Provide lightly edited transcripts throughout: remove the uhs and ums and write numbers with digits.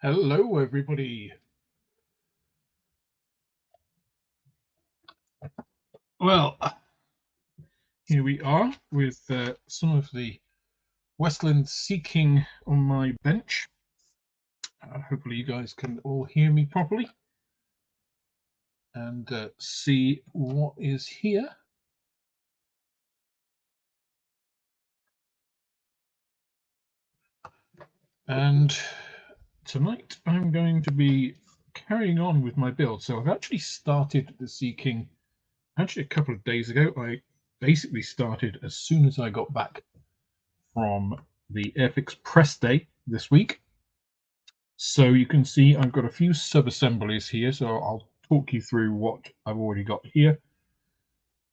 Hello, everybody. Well, here we are with some of the Westland Sea King on my bench. Hopefully you guys can all hear me properly and see what is here. And tonight I'm going to be carrying on with my build. So I've actually started the Sea King actually a couple of days ago. I basically started as soon as I got back from the Airfix press day this week. So you can see I've got a few sub-assemblies here, so I'll talk you through what I've already got here.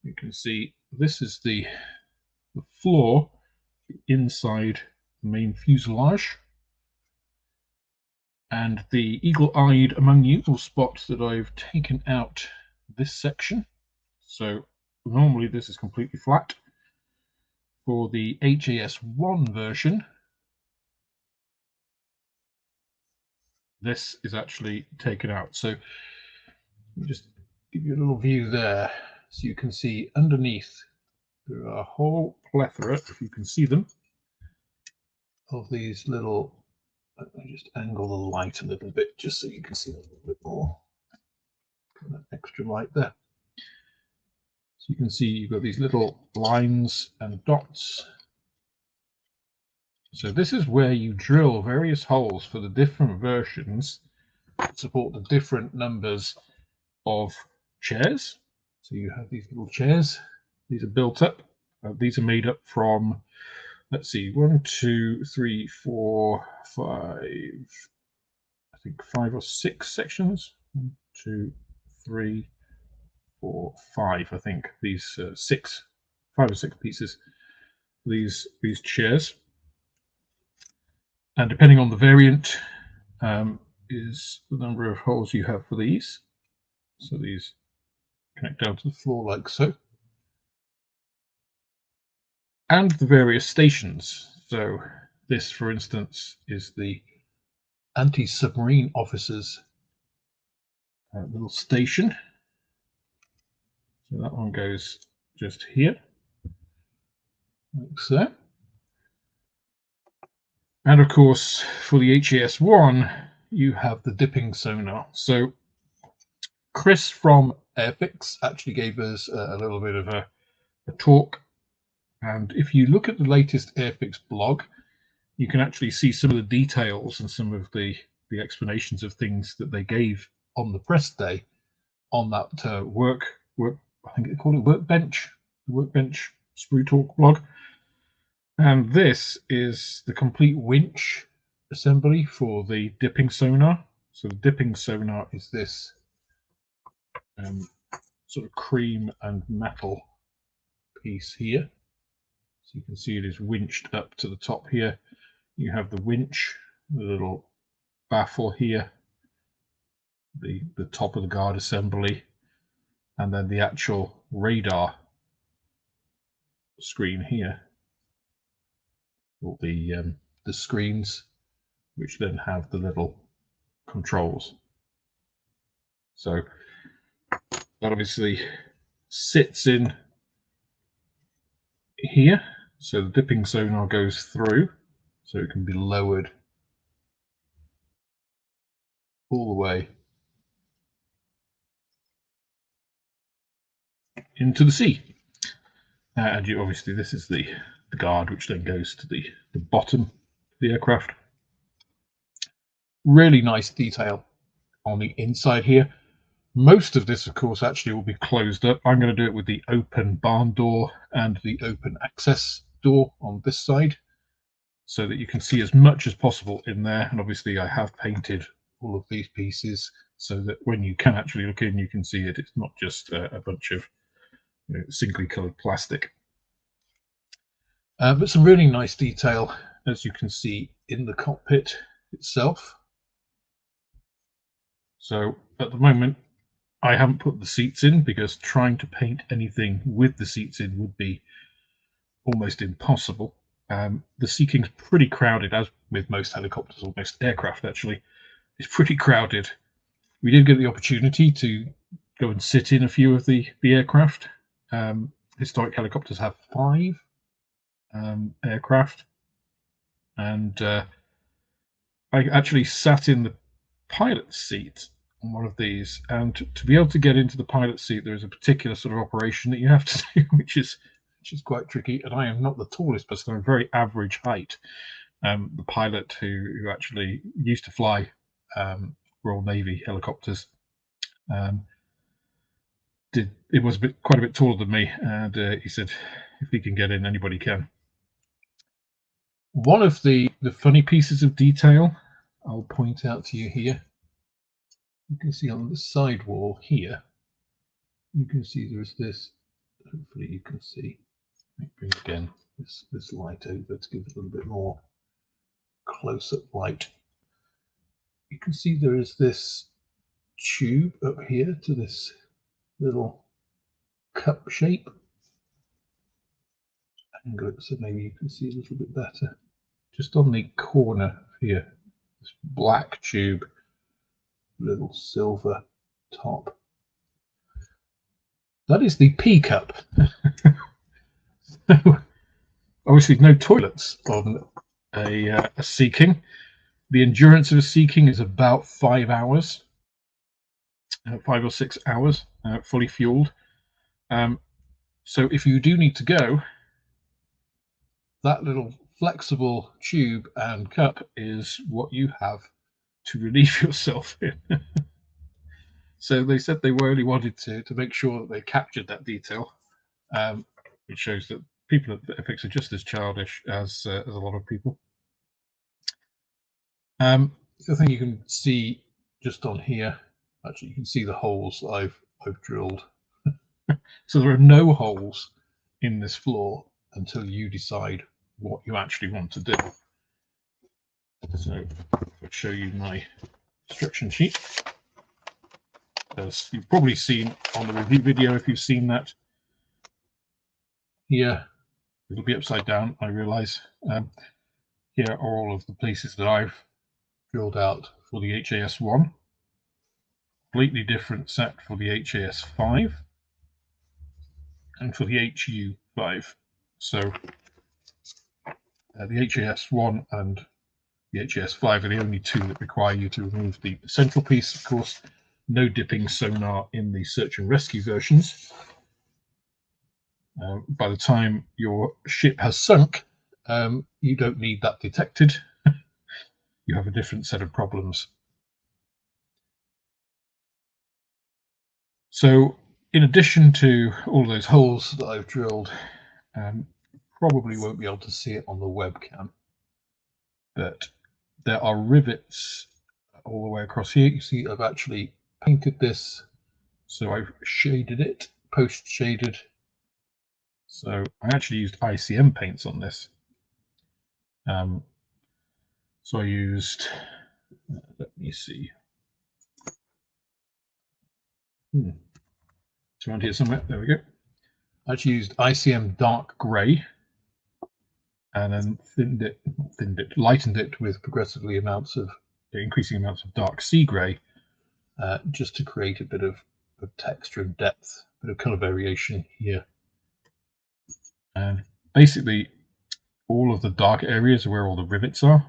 You can see this is the floor inside the main fuselage. And the eagle-eyed among you will spot that I've taken out this section. So normally this is completely flat. For the HAS1 version, this is actually taken out. So let me just give you a little view there, so you can see underneath there are a whole plethora, if you can see them, of these little. Let me just angle the light a little bit just so you can see a little bit more. Put that extra light there. So you can see you've got these little lines and dots. So this is where you drill various holes for the different versions to support the different numbers of chairs. So you have these little chairs. These are built up. These are made up from, let's see, 1, 2, 3, 4, 5. I think 5 or 6 sections. 1, 2, 3, 4, 5. I think these 5 or 6 pieces. These chairs, and depending on the variant, is the number of holes you have for these. So these connect down to the floor like so. And the various stations. So this, for instance, is the anti-submarine officers' little station. So that one goes just here, like so. And of course, for the HAS1, you have the dipping sonar. So Chris from Airfix actually gave us a little bit of a talk. And if you look at the latest Airfix blog, you can actually see some of the details and some of the explanations of things that they gave on the press day on that work. I think they call it workbench sprue talk blog. And this is the complete winch assembly for the dipping sonar. So the dipping sonar is this sort of cream and metal piece here. So you can see it is winched up to the top here. You have the winch, the little baffle here, the top of the guard assembly, and then the actual radar screen here, or the screens, which then have the little controls. So that obviously sits in here. So the dipping sonar goes through, so it can be lowered all the way into the sea. And obviously this is the guard, which then goes to the bottom of the aircraft. Really nice detail on the inside here. Most of this, of course, actually will be closed up. I'm going to do it with the open barn door and the open access door on this side, so that you can see as much as possible in there. And obviously I have painted all of these pieces so that when you can actually look in, you can see it. It's not just a bunch of singly coloured plastic. But some really nice detail, as you can see, in the cockpit itself. So at the moment, I haven't put the seats in because trying to paint anything with the seats in would be almost impossible. The Sea King's pretty crowded, as with most helicopters or most aircraft actually. it's pretty crowded. We did get the opportunity to go and sit in a few of the aircraft. Historic helicopters have 5 aircraft, and I actually sat in the pilot's seat on one of these, and to be able to get into the pilot's seat, there is a particular sort of operation that you have to do, which is quite tricky. And I am not the tallest person; I'm a very average height. The pilot who actually used to fly Royal Navy helicopters was quite a bit taller than me, and he said if he can get in, anybody can. One of the funny pieces of detail I'll point out to you here, you can see on the side wall here, you can see there's this, hopefully you can see, let me bring again this light over to give it a little bit more close-up light. You can see there is this tube up here to this little cup shape. Angle it so maybe you can see a little bit better. Just on the corner here, this black tube, little silver top. That is the P cup. Obviously, no toilets on a Sea King. The endurance of a Sea King is about 5 hours, 5 or 6 hours, fully fueled. So if you do need to go, that little flexible tube and cup is what you have to relieve yourself in. So they said they really wanted to make sure that they captured that detail. It shows that people at Airfix are just as childish as a lot of people. The other thing you can see just on here, actually you can see the holes that I've drilled. So there are no holes in this floor until you decide what you actually want to do. So I'll show you my instruction sheet. As you've probably seen on the review video, if you've seen that, here it'll be upside down, I realise. Here are all of the places that I've drilled out for the HAS1. Completely different set for the HAS5 and for the HU5. So the HAS1 and the HAS5 are the only 2 that require you to remove the central piece. Of course, no dipping sonar in the search and rescue versions. By the time your ship has sunk, you don't need that detected. You have a different set of problems. So in addition to all those holes that I've drilled, probably won't be able to see it on the webcam, but there are rivets all the way across here. You see I've actually painted this, so I've shaded it, post shaded. So I actually used ICM paints on this. So I used, let me see, it's around here somewhere, there we go. I actually used ICM dark grey and then lightened it with progressively increasing amounts of dark sea grey, just to create a bit of texture and depth, a bit of colour variation here. And basically all of the dark areas are where all the rivets are.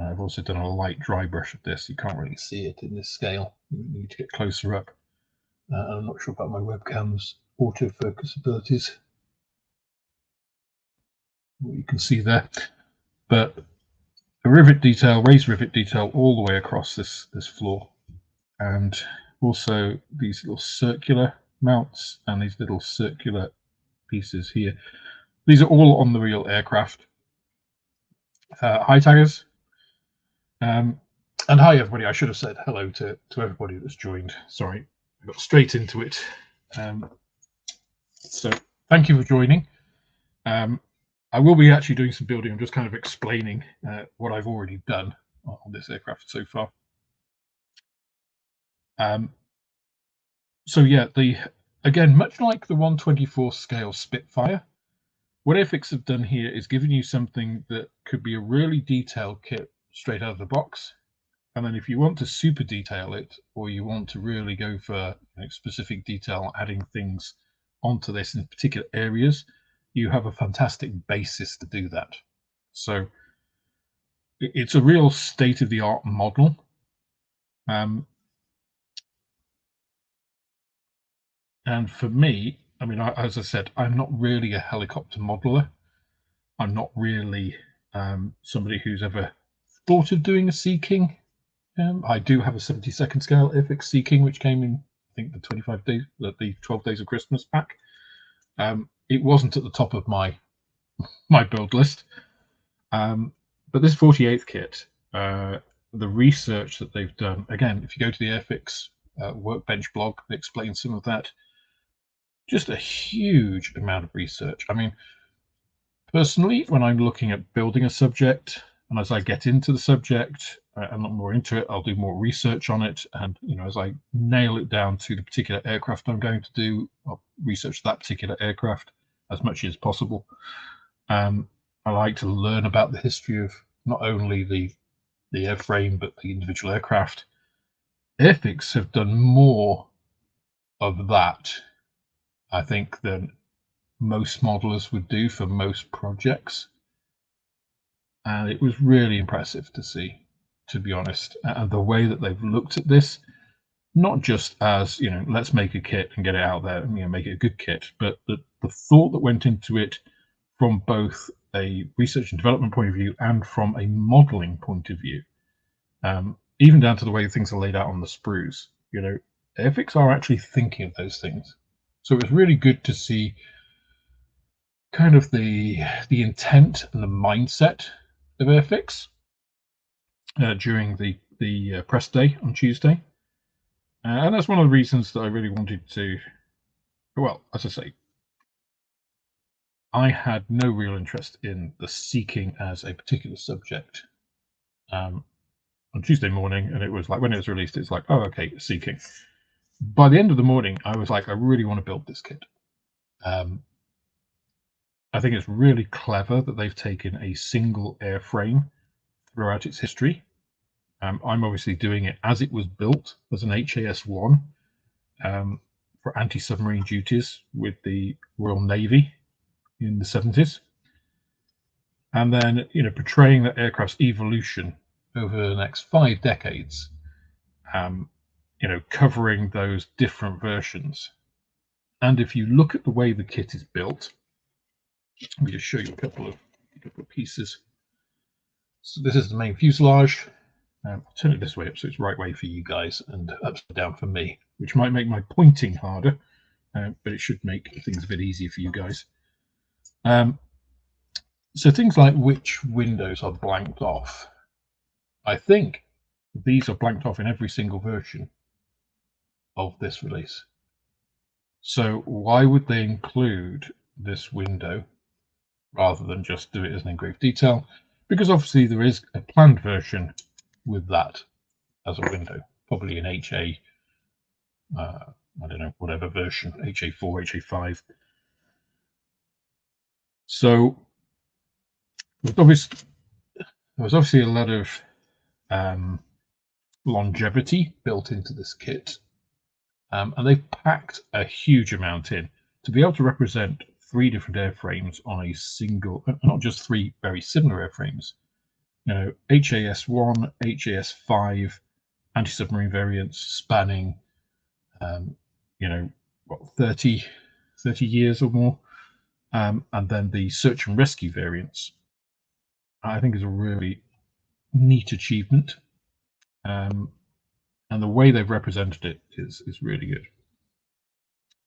I've also done a light dry brush of this. You can't really see it in this scale. You need to get closer up. I'm not sure about my webcam's autofocus abilities, what you can see there, but a rivet detail, raised rivet detail all the way across this floor, and also these little circular mounts and these little circular pieces here. These are all on the real aircraft. Hi taggers, and hi everybody. I should have said hello to everybody that's joined. Sorry, I got straight into it. So thank you for joining. I will be actually doing some building. I'm just kind of explaining what I've already done on this aircraft so far. So yeah, again, much like the 1/24 scale Spitfire, what Airfix have done here is given you something that could be a really detailed kit straight out of the box, And then if you want to super detail it, or you want to really go for specific detail, adding things onto this in particular areas, you have a fantastic basis to do that. So it's a real state-of-the-art model. And for me, I mean, as I said, I'm not really a helicopter modeler. I'm not really somebody who's ever thought of doing a Sea King. I do have a 72nd scale Airfix Sea King, which came in, I think, the 25 days, the 12 days of Christmas pack. It wasn't at the top of my build list, but this 48th kit, the research that they've done, again, if you go to the Airfix workbench blog, they explain some of that. Just a huge amount of research. I mean, personally, when I'm looking at building a subject, and as I get into the subject and look more into it, I'll do more research on it. And as I nail it down to the particular aircraft I'm going to do, I'll research that particular aircraft as much as possible. I like to learn about the history of not only the airframe, but the individual aircraft. Airfix have done more of that, I think, than most modelers would do for most projects. And it was really impressive to see, to be honest. And the way that they've looked at this, not just as, let's make a kit and get it out there and make it a good kit, but the thought that went into it from both a research and development point of view and from a modeling point of view, even down to the way things are laid out on the sprues. Airfix are actually thinking of those things. So it was really good to see kind of the intent and the mindset of Airfix during the press day on Tuesday. And that's one of the reasons that I really wanted to, well, as I say, I had no real interest in the Sea King as a particular subject on Tuesday morning. And it was like, when it was released, it's like, oh, okay, Sea King. By the end of the morning, I was like, I really want to build this kit. I think it's really clever that they've taken a single airframe throughout its history. I'm obviously doing it as it was built as an HAS-1 for anti-submarine duties with the Royal Navy in the 70s. And then, portraying that aircraft's evolution over the next 5 decades, covering those different versions. And if you look at the way the kit is built, let me just show you a couple of pieces. So this is the main fuselage. I'll turn it this way up so it's right way for you guys and upside down for me, which might make my pointing harder, but it should make things a bit easier for you guys. So things like which windows are blanked off. I think these are blanked off in every single version of this release. So why would they include this window rather than just do it as an engraved detail? Because obviously there is a planned version with that as a window, probably an HA, I don't know, whatever version, HA4, HA5. So there was obviously a lot of longevity built into this kit, and they've packed a huge amount in to be able to represent 3 different airframes on a single, not just 3 very similar airframes. HAS-1, HAS-5, anti-submarine variants spanning, 30 years or more, and then the search and rescue variants. I think is a really neat achievement, and the way they've represented it is really good.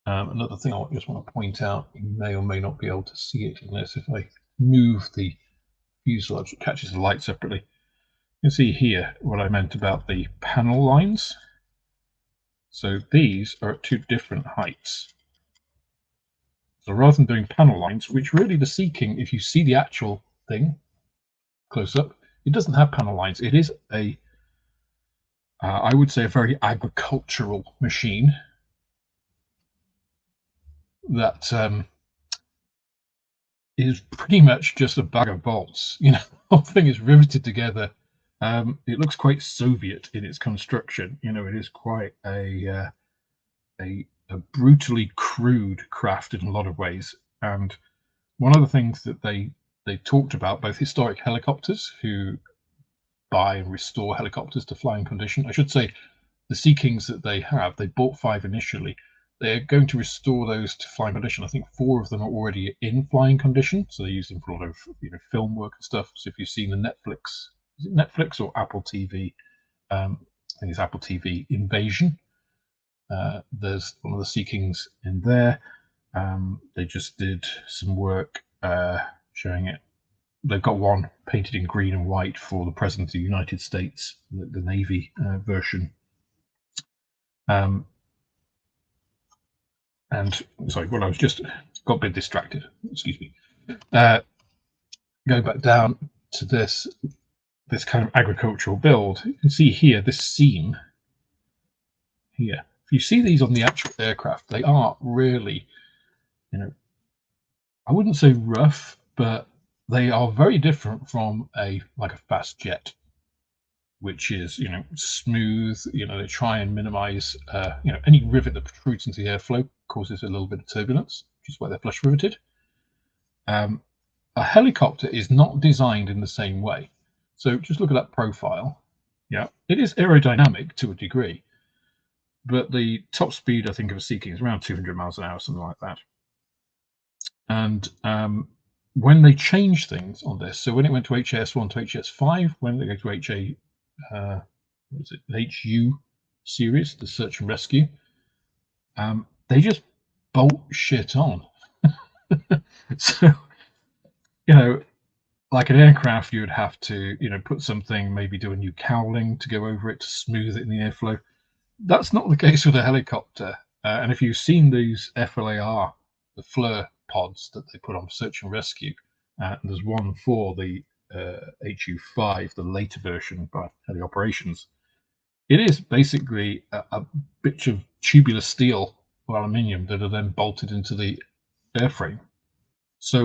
Another thing I just want to point out, you may or may not be able to see it in this. If I move the fuselage, it catches the light separately. You can see here what I meant about the panel lines. So these are at 2 different heights. So rather than doing panel lines, which really the Sea King, if you see the actual thing close up, it doesn't have panel lines. It is I would say a very agricultural machine that is pretty much just a bag of bolts. The whole thing is riveted together It looks quite Soviet in its construction. You know, it is quite a brutally crude craft in a lot of ways. And one of the things that they talked about, both historic helicopters who buy and restore helicopters to flying condition. I should say the Sea Kings that they have, they bought 5 initially. They're going to restore those to flying condition. I think 4 of them are already in flying condition, so they use them for a lot of film work and stuff. So if you've seen the Netflix, is it Netflix or Apple TV? I think it's Apple TV Invasion. There's one of the Sea Kings in there. They just did some work showing it. They've got one painted in green and white for the President of the United States, the Navy version. And sorry, well, I was just got a bit distracted. Excuse me. Going back down to this kind of agricultural build, you can see here this seam here. If you see these on the actual aircraft, they are really, I wouldn't say rough, but they are very different from like a fast jet, which is smooth. They try and minimize any rivet that protrudes into the airflow causes a little bit of turbulence, which is why they're flush riveted. A helicopter is not designed in the same way. So just look at that profile. Yeah, it is aerodynamic to a degree, but the top speed I think of a Sea King is around 200 miles an hour, something like that. And when they change things on this, so when it went to HAS1 to HAS5, when they go to what was it, HU series, the search and rescue, they just bolt shit on. So, like an aircraft, you would have to, put something, maybe do a new cowling to go over it to smooth it in the airflow. That's not the case with a helicopter. And if you've seen these FLAR, the FLIR pods that they put on search and rescue, and there's one for the HU5, the later version by Heli Operations, it is basically a bit of tubular steel or aluminium that are then bolted into the airframe. So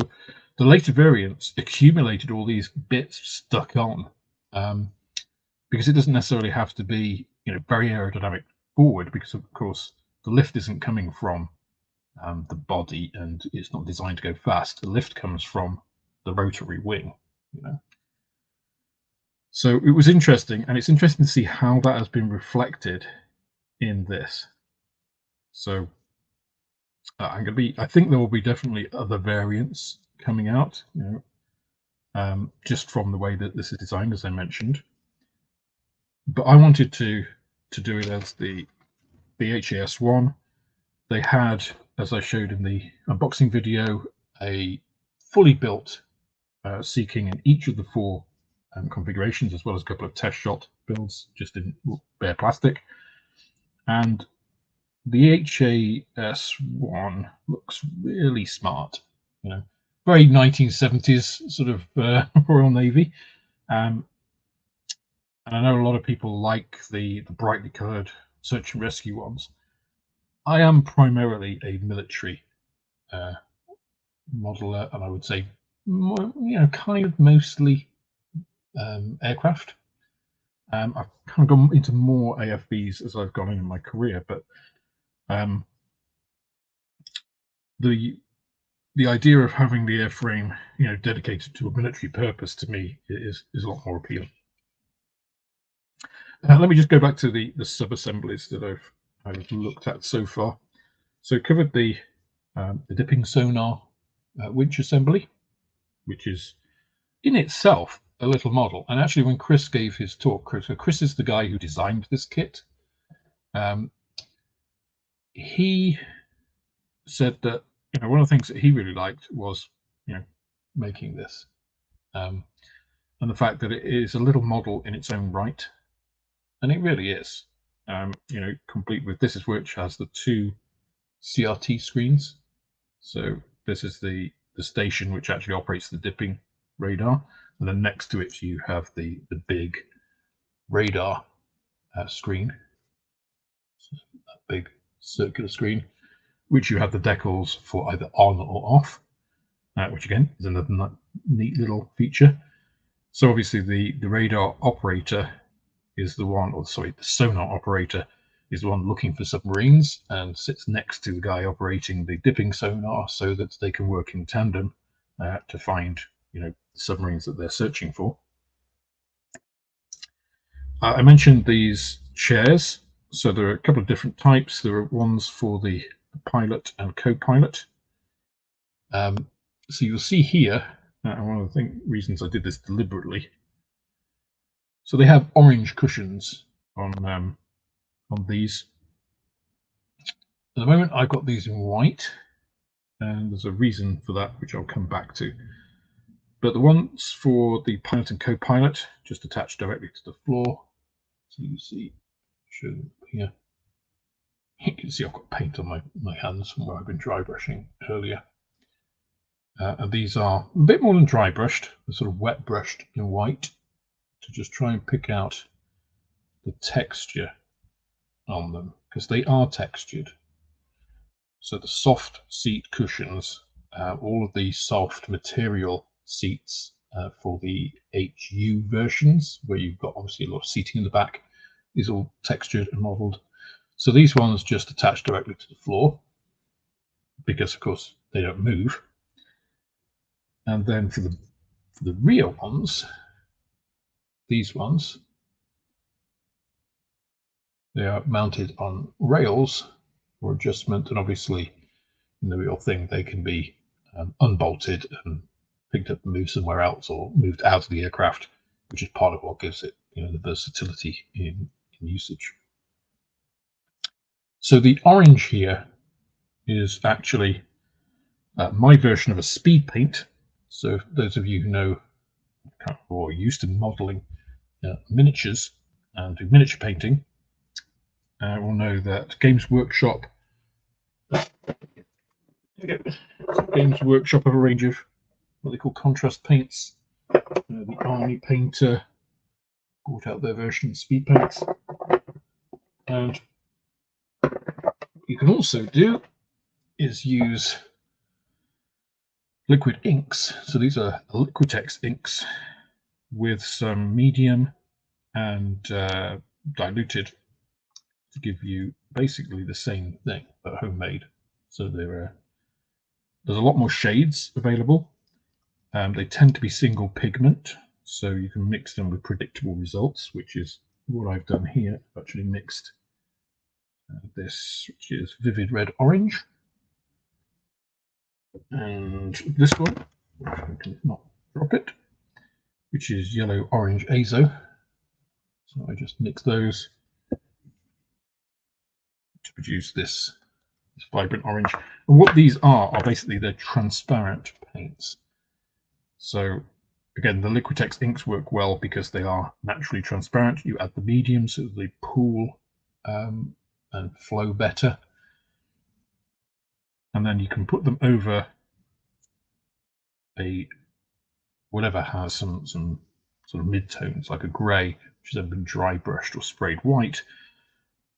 the later variants accumulated all these bits stuck on, because it doesn't necessarily have to be very aerodynamic forward, because of course the lift isn't coming from the body and it's not designed to go fast. The lift comes from the rotary wing. So it was interesting, and it's interesting to see how that has been reflected in this. So I think there will be definitely other variants coming out, just from the way that this is designed, as I mentioned. But I wanted to do it as the HAS1. They had, as I showed in the unboxing video, a fully built Sea King in each of the 4 configurations, as well as a couple of test shot builds just in bare plastic. And the HAS1 looks really smart, very 1970s sort of Royal Navy. And I know a lot of people like the brightly coloured search and rescue ones. I am primarily a military modeler, and I would say more, kind of mostly aircraft. I've kind of gone into more AFBs as I've gone in my career, but the idea of having the airframe, dedicated to a military purpose, to me is a lot more appealing. Let me just go back to the sub-assemblies that I've looked at so far. So covered the dipping sonar winch assembly, which is in itself a little model. And actually, when Chris gave his talk, so Chris is the guy who designed this kit. He said that one of the things that he really liked was making this, and the fact that it is a little model in its own right, and it really is. Complete with this, which has the 2 CRT screens. So this is the station which actually operates the dipping radar, and then next to it you have the big radar screen, that big circular screen, which you have the decals for either on or off, which again is another neat little feature. So obviously the radar operator is the one, or sorry, the sonar operator is the one looking for submarines and sits next to the guy operating the dipping sonar so that they can work in tandem to find, submarines that they're searching for. I mentioned these chairs. So there are a couple of different types. There are ones for the pilot and co-pilot. So you'll see here, one of the reasons I did this deliberately. So they have orange cushions on these. At the moment, I've got these in white, and there's a reason for that, which I'll come back to. But the ones for the pilot and co-pilot just attached directly to the floor. So you see, show here. You can see I've got paint on my hands from where I've been dry brushing earlier. And these are a bit more than dry brushed, they're sort of wet brushed in white to just try and pick out the texture on them, because they are textured. So the soft seat cushions, all of the soft material seats for the HU versions, where you've got obviously a lot of seating in the back, is all textured and modelled. So these ones just attach directly to the floor, because of course they don't move. And then for the rear ones, these ones, they are mounted on rails for adjustment, and obviously in the real thing they can be unbolted and picked up and moved somewhere else, or moved out of the aircraft, which is part of what gives it the versatility in usage. So the orange here is actually my version of a speed paint. So those of you who know or are used to modeling miniatures and do miniature painting will know that Games Workshop have a range of what they call contrast paints. The Army Painter brought out their version of speed paints, and what you can also do is use liquid inks. So these are Liquitex inks with some medium and diluted to give you basically the same thing but homemade. So there's a lot more shades available. They tend to be single pigment, so you can mix them with predictable results, which is what I've done here. I've actually mixed this, which is vivid red orange, and this one, I can not drop it, which is yellow orange azo. So I just mix those to produce this vibrant orange. And what these are basically they're transparent paints. So again, the Liquitex inks work well because they are naturally transparent. You add the medium so they pool and flow better, and then you can put them over whatever has some sort of mid-tones, like a grey, which has then been dry brushed or sprayed white,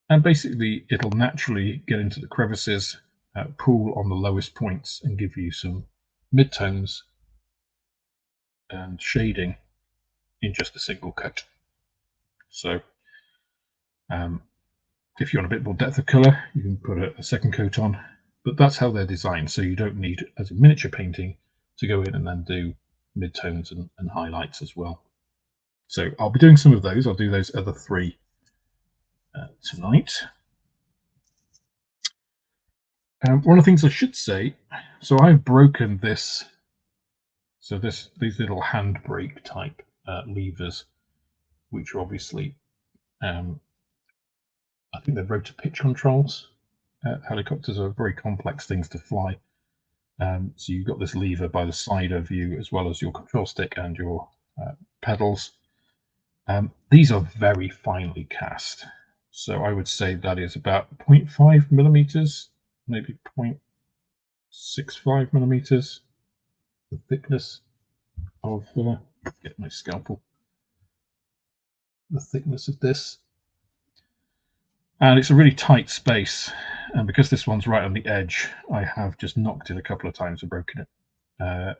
and basically it'll naturally get into the crevices, pool on the lowest points, and give you some mid-tones and shading in just a single coat. So if you want a bit more depth of colour, you can put a second coat on, but that's how they're designed. So you don't need, as a miniature painting, to go in and then do mid-tones and highlights as well. So I'll be doing some of those. I'll do those other three tonight. One of the things I should say, so I've broken this. So these little handbrake type levers, which are obviously, I think they're rotor pitch controls. Helicopters are very complex things to fly. So you've got this lever by the side of you, as well as your control stick and your pedals. These are very finely cast. So I would say that is about 0.5 millimeters, maybe 0.65 millimeters, the thickness of, get my scalpel, the thickness of this. And it's a really tight space. And because this one's right on the edge, I have just knocked it a couple of times and broken it.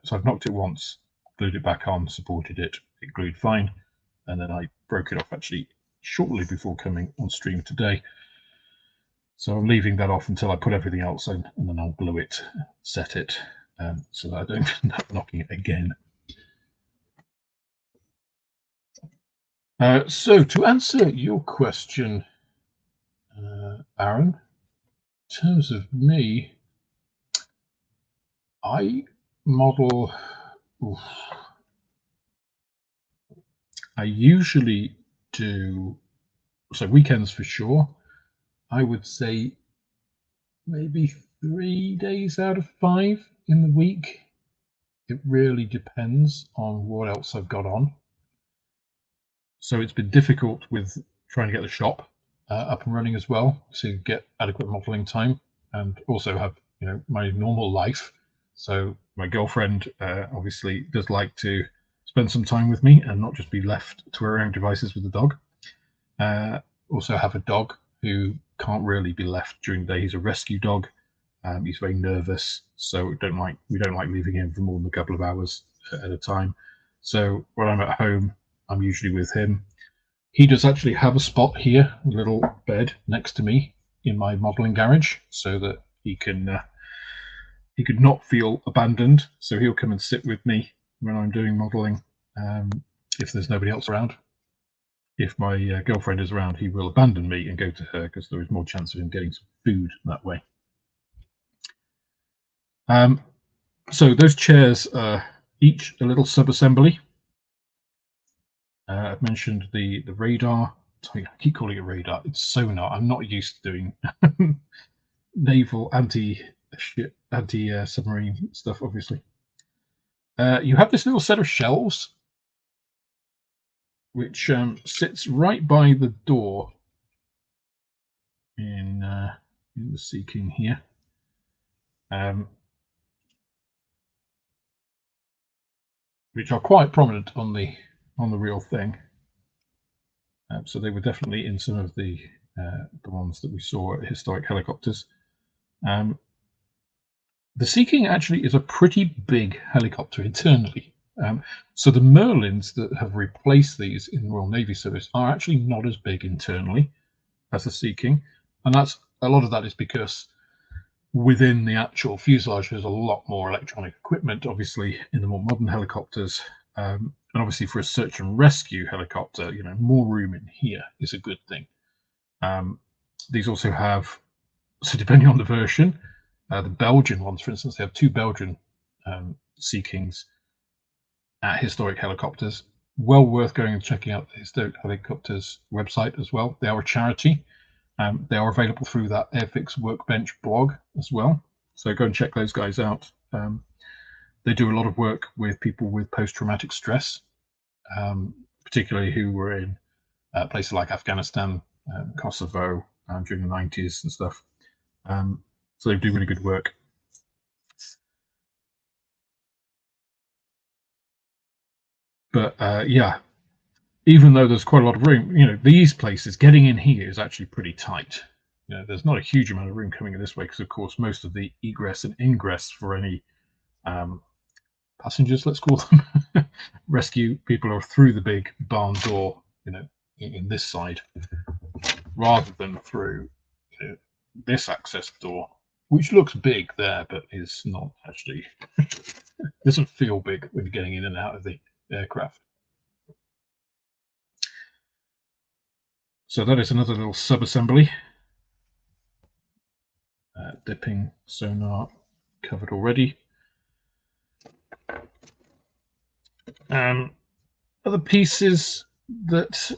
So I've knocked it once glued it back on, supported it, it glued fine, and then I broke it off actually shortly before coming on stream today. So I'm leaving that off until I put everything else in, and then I'll glue it, set it, so that I don't end up knocking it again. So to answer your question, Aaron, in terms of me, I model. I usually do so weekends for sure. I would say maybe 3 days out of 5 in the week. It really depends on what else I've got on. So it's been difficult with trying to get the shop up and running as well to get adequate modeling time, and also have my normal life. So my girlfriend obviously does like to spend some time with me and not just be left to her own devices with the dog. Also have a dog who can't really be left during the day. He's a rescue dog. He's very nervous, so we don't like leaving him for more than a couple of hours at a time. So when I'm at home, I'm usually with him. He does actually have a spot here, a little bed next to me in my modeling garage, so that he could not feel abandoned. So he'll come and sit with me when I'm doing modeling, if there's nobody else around. If my girlfriend is around, he will abandon me and go to her, because there is more chance of him getting some food that way. So those chairs are each a little sub-assembly. I've mentioned the radar. I keep calling it radar. It's sonar. I'm not used to doing naval anti-submarine stuff, obviously. You have this little set of shelves, which sits right by the door in the Sea King here. Which are quite prominent on the real thing. So they were definitely in some of the ones that we saw at Historic Helicopters. The Sea King actually is a pretty big helicopter internally. So the Merlins that have replaced these in the Royal Navy service are actually not as big internally as the Sea King, and a lot of that is because within the actual fuselage there's a lot more electronic equipment, obviously, in the more modern helicopters. And obviously for a search and rescue helicopter, more room in here is a good thing. These also have, so depending on the version, the Belgian ones, for instance, they have 2 Belgian Sea Kings at Historic Helicopters. Well worth going and checking out the Historic Helicopters website as well. They are a charity. They are available through that Airfix Workbench blog as well. So go and check those guys out. They do a lot of work with people with post-traumatic stress, particularly who were in places like Afghanistan, Kosovo during the 90s and stuff. So they do really good work. But yeah, even though there's quite a lot of room, these places, getting in here is actually pretty tight. There's not a huge amount of room coming in this way, because of course most of the egress and ingress for any passengers, let's call them, rescue people, are through the big barn door, in this side, rather than through this access door, which looks big there, but is not actually, doesn't feel big when you're getting in and out of the aircraft. So that is another little sub-assembly. Dipping sonar covered already. Other pieces that,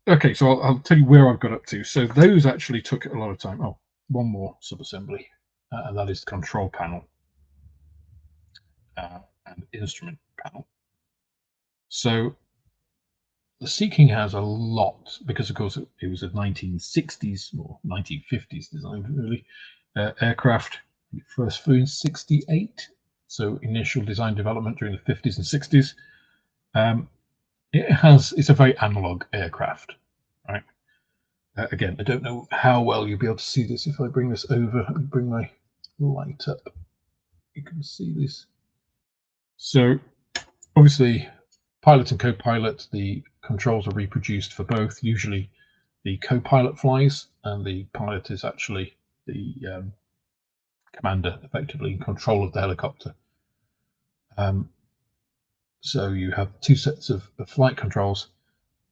okay, so I'll tell you where I've got up to. So those actually took a lot of time. Oh, one more sub-assembly, and that is the control panel and instrument panel. So the Sea King has a lot, because of course it was a 1960s or 1950s design, really, aircraft. It first flew in 68, so initial design development during the 50s and 60s. It's a very analog aircraft, right? Again, I don't know how well you'll be able to see this if I bring this over and bring my light up. You can see this. So Obviously, pilot and co-pilot, the controls are reproduced for both. Usually the co-pilot flies and the pilot is actually the commander, effectively in control of the helicopter. So you have two sets of flight controls,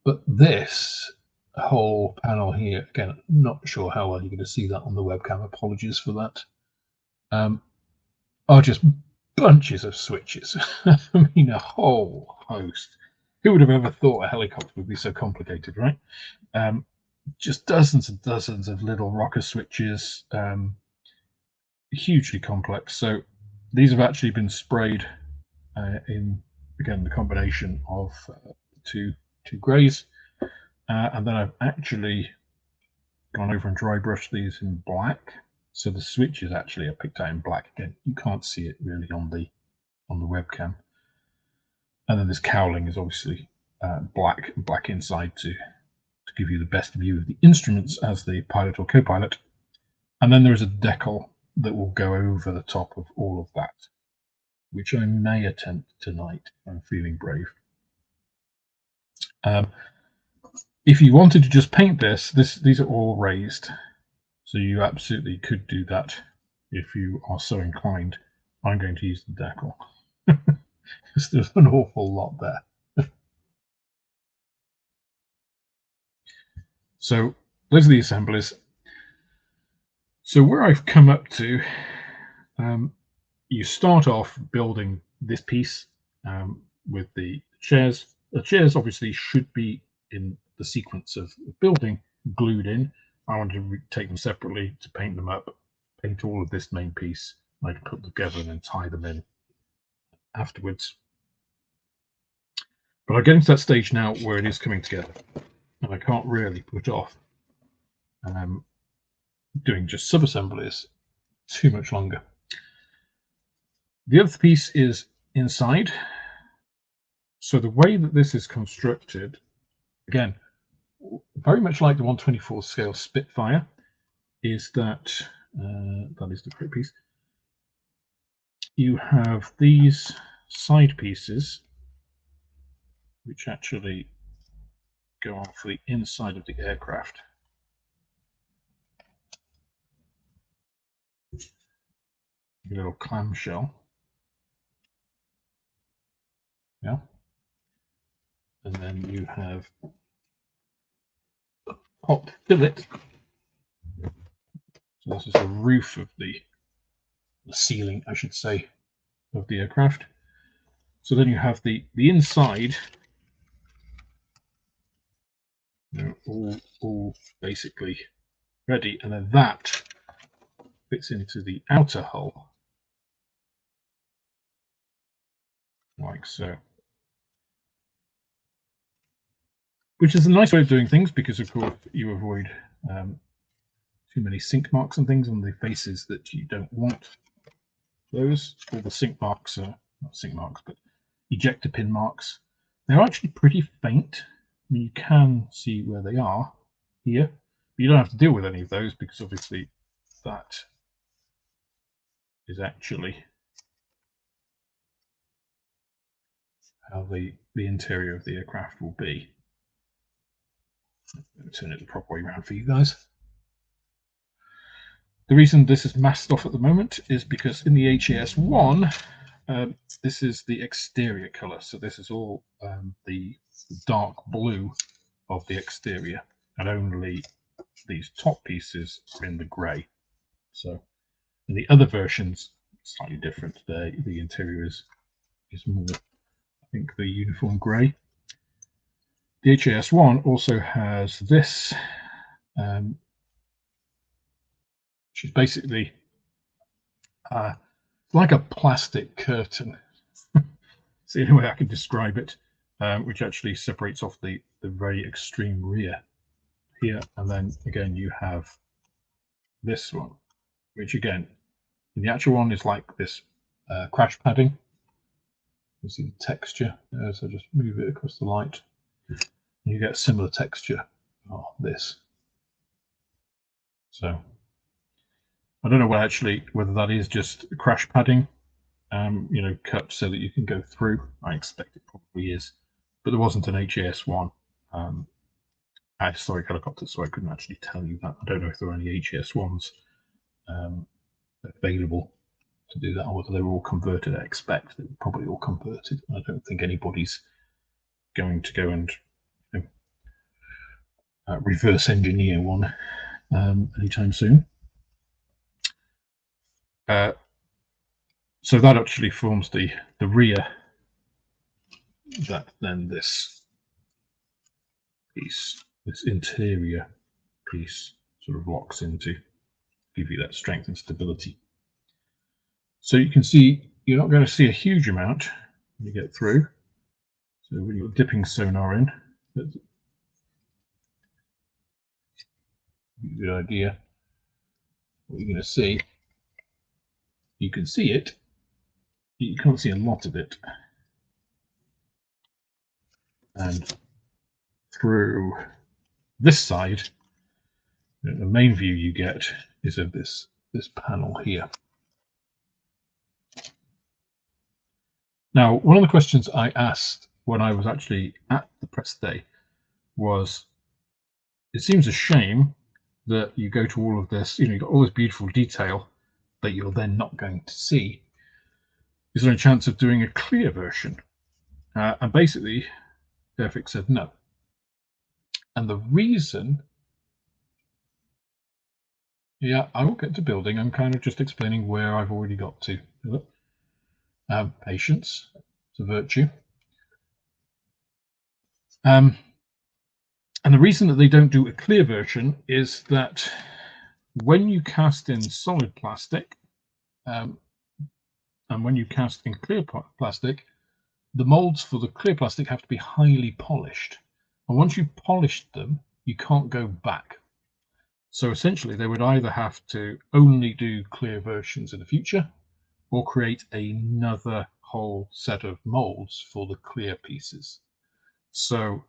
but this whole panel here, again, I'm not sure how well you're going to see that on the webcam, apologies for that, are just bunches of switches. I mean, a whole host. Who would have ever thought a helicopter would be so complicated, right? Just dozens and dozens of little rocker switches, hugely complex. So these have actually been sprayed in, again, the combination of two greys, and then I've actually gone over and dry brushed these in black. So the switches actually are picked out in black. Again, you can't see it really on the webcam. And then this cowling is obviously black inside to give you the best view of the instruments as the pilot or co-pilot. And then there is a decal that will go over the top of all of that, which I may attempt tonight if I'm feeling brave. If you wanted to just paint these are all raised, so you absolutely could do that if you are so inclined. I'm going to use the decal because there's an awful lot there. So those are the assemblies. So where I've come up to, you start off building this piece with the chairs. The chairs obviously should be in the sequence of building glued in. I want to take them separately to paint them up, paint all of this main piece. I can put them together and then tie them in afterwards. But I'm getting to that stage now where it is coming together, and I can't really put off doing just sub-assemblies too much longer. The other piece is inside. So the way that this is constructed, again, very much like the 1/24 scale Spitfire, is that that is the great piece. You have these side pieces which actually go on for the inside of the aircraft. A little clamshell. Yeah. And then you have a hot fillet. So this is the roof of the ceiling, I should say, of the aircraft. So then you have the inside, all basically ready, and then that fits into the outer hull, like so. Which is a nice way of doing things because, of course, you avoid too many sink marks and things on the faces that you don't want. Those, all the sink marks are not sink marks, but ejector pin marks. They're actually pretty faint. I mean, you can see where they are here, but you don't have to deal with any of those because obviously that is actually how the interior of the aircraft will be. Let me turn it the proper way around for you guys. The reason this is masked off at the moment is because in the HAS1, this is the exterior color. So this is all the dark blue of the exterior, and only these top pieces are in the gray. So in the other versions, slightly different. The interior is more, I think, the uniform gray. The HAS1 also has this, which is basically like a plastic curtain. It's the only way I can describe it, which actually separates off the very extreme rear here. And then again, you have this one, which again, in the actual one is like this crash padding. You see the texture, so just move it across the light. And you get a similar texture of this. So I don't know whether that is just crash padding cut so that you can go through. I expect it probably is, but there wasn't an HAS1 historic helicopter, so I couldn't actually tell you that. I don't know if there are any HAS1s available to do that, or whether they were all converted. I expect they were probably all converted. I don't think anybody's going to go and reverse engineer one anytime soon. So that actually forms the rear that then this piece, this interior piece, sort of locks into, give you that strength and stability. So you can see you're not going to see a huge amount when you get through. So when you're dipping sonar in, that's a good idea. What you're going to see, you can see it, but you can't see a lot of it. And through this side, the main view you get is of this panel here. Now, one of the questions I asked when I was actually at the press day was, it seems a shame that you go to all of this, you've got all this beautiful detail that you're then not going to see. Is there a chance of doing a clear version? And basically, Airfix said no. And the reason, yeah, I will get to building. I'm kind of just explaining where I've already got to. Patience, it's a virtue. And the reason that they don't do a clear version is that when you cast in solid plastic, and when you cast in clear plastic, the molds for the clear plastic have to be highly polished. And once you've polished them, you can't go back. So essentially, they would either have to only do clear versions in the future, or create another whole set of molds for the clear pieces. So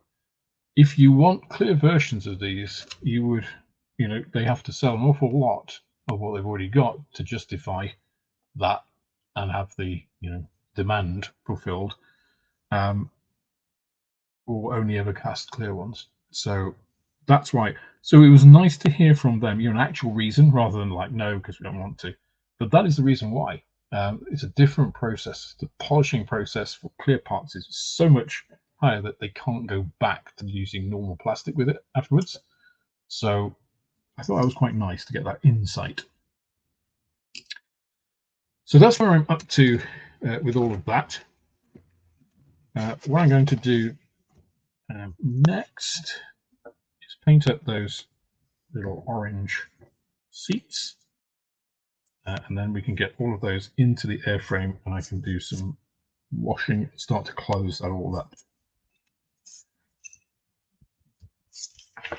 if you want clear versions of these, you would, they have to sell an awful lot of what they've already got to justify that and have the, demand fulfilled, or only ever cast clear ones. So that's why. So it was nice to hear from them, an actual reason rather than like, no, because we don't want to. But that is the reason why. It's a different process. The polishing process for clear parts is so much higher that they can't go back to using normal plastic with it afterwards. So I thought that was quite nice to get that insight. So that's where I'm up to with all of that. What I'm going to do next is paint up those little orange seats. And then we can get all of those into the airframe, and I can do some washing, start to close that all up.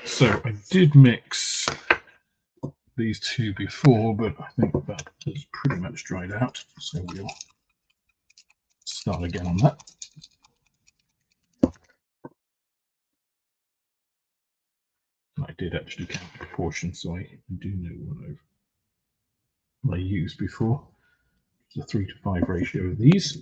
So I did mix these two before, but I think that has pretty much dried out. So we'll start again on that. I did actually count the proportions, so I do know what I used before. It's a 3 to 5 ratio of these.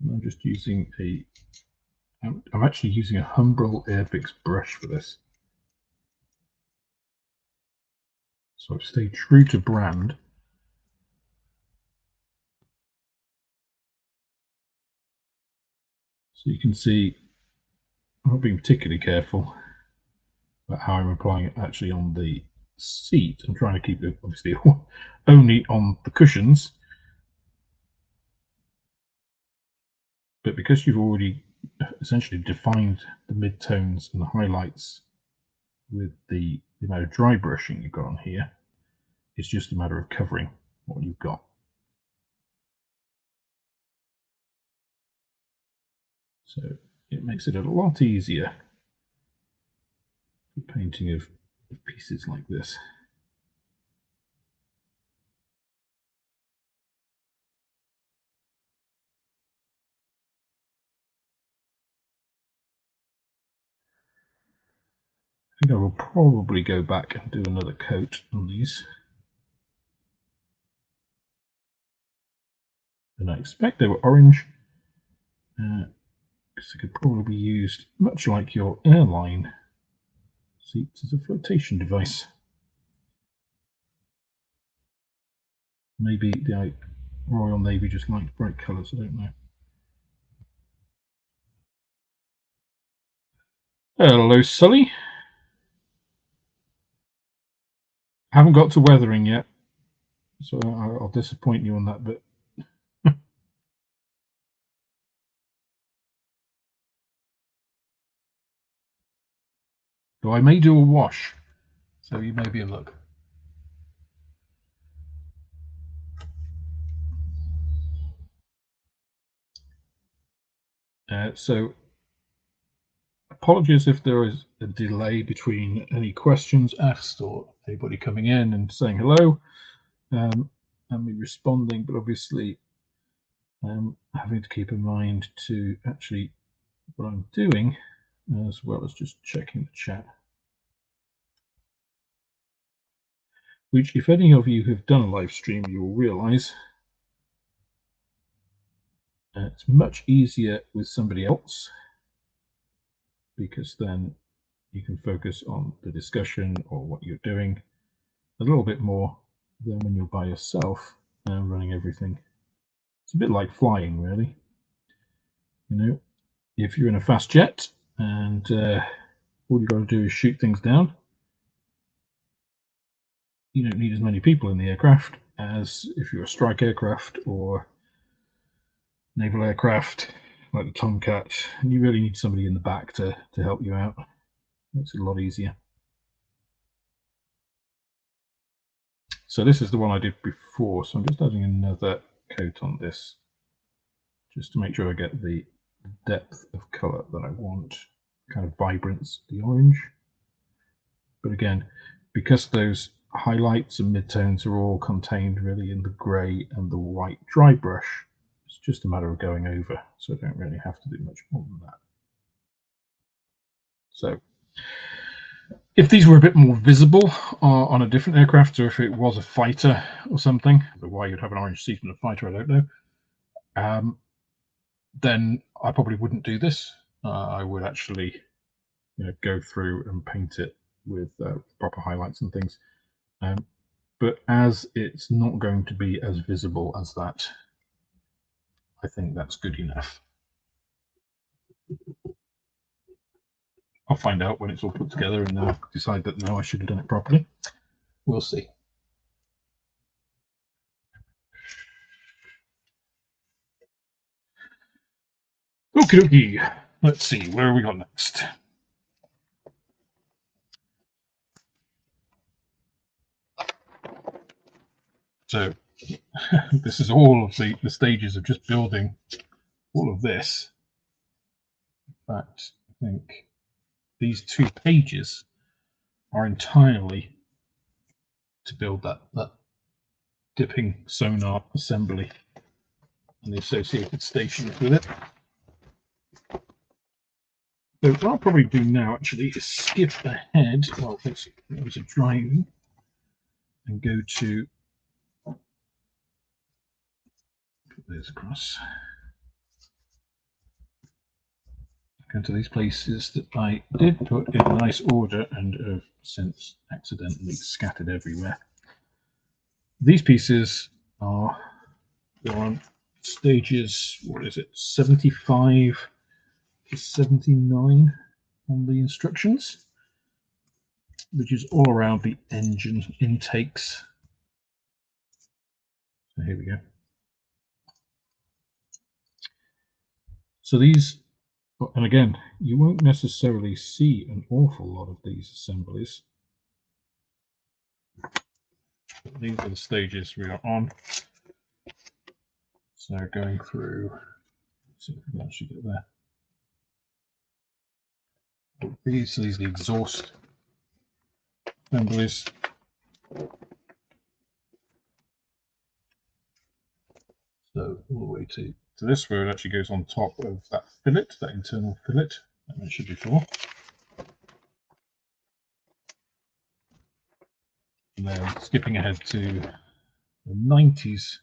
I'm just using I'm actually using a Humbrol Airfix brush for this. So I've stayed true to brand. So you can see I'm not being particularly careful about how I'm applying it actually on the seat. I'm trying to keep it obviously only on the cushions. But because you've already essentially defined the midtones and the highlights with the amount of dry brushing you've got on here, it's just a matter of covering what you've got. So it makes it a lot easier for painting of pieces like this. think I will probably go back and do another coat on these. And I expect they were orange, because they could probably be used much like your airline seats as a flotation device. Maybe the Royal Navy just liked bright colours, I don't know. Hello, Sully. Haven't got to weathering yet, so I'll disappoint you on that bit. Though I may do a wash, so you may be in luck. So apologies if there is a delay between any questions asked or anybody coming in and saying hello, and me responding, but obviously having to keep in mind to actually what I'm doing, as well as just checking the chat. Which, if any of you have done a live stream, you will realize it's much easier with somebody else, because then you can focus on the discussion or what you're doing a little bit more than when you're by yourself running everything. It's a bit like flying, really. You know, if you're in a fast jet and all you've got to do is shoot things down, you don't need as many people in the aircraft as if you're a strike aircraft or naval aircraft like the Tomcat, and you really need somebody in the back to help you out. Makes it a lot easier. So this is the one I did before, so I'm just adding another coat on this just to make sure I get the depth of color that I want, kind of vibrance, the orange. But again, because those highlights and midtones are all contained really in the gray and the white dry brush, it's just a matter of going over, so I don't really have to do much more than that. So if these were a bit more visible on a different aircraft, or if it was a fighter or something, why you'd have an orange seat in a fighter, I don't know, then I probably wouldn't do this. I would actually go through and paint it with proper highlights and things. But as it's not going to be as visible as that, I think that's good enough. I'll find out when it's all put together and decide that no, I should have done it properly. We'll see. Okie dokie. Let's see, where are we got next? So this is all of the stages of just building all of this. In fact, I think these 2 pages are entirely to build that dipping sonar assembly and the associated stations with it. So what I'll probably do now actually is skip ahead. Well, it was a driving and go to put those across. Go to these places that I did put in a nice order and have since accidentally scattered everywhere. These pieces are on stages, what is it, 75 to 79 on the instructions, which is all around the engine intakes. So here we go. So these, and again, you won't necessarily see an awful lot of these assemblies. But these are the stages we are on. So going through, let's see if we can actually get there. These are the exhaust assemblies. So all the way to this, where it actually goes on top of that fillet, that internal fillet I mentioned before. skipping ahead to the 90s,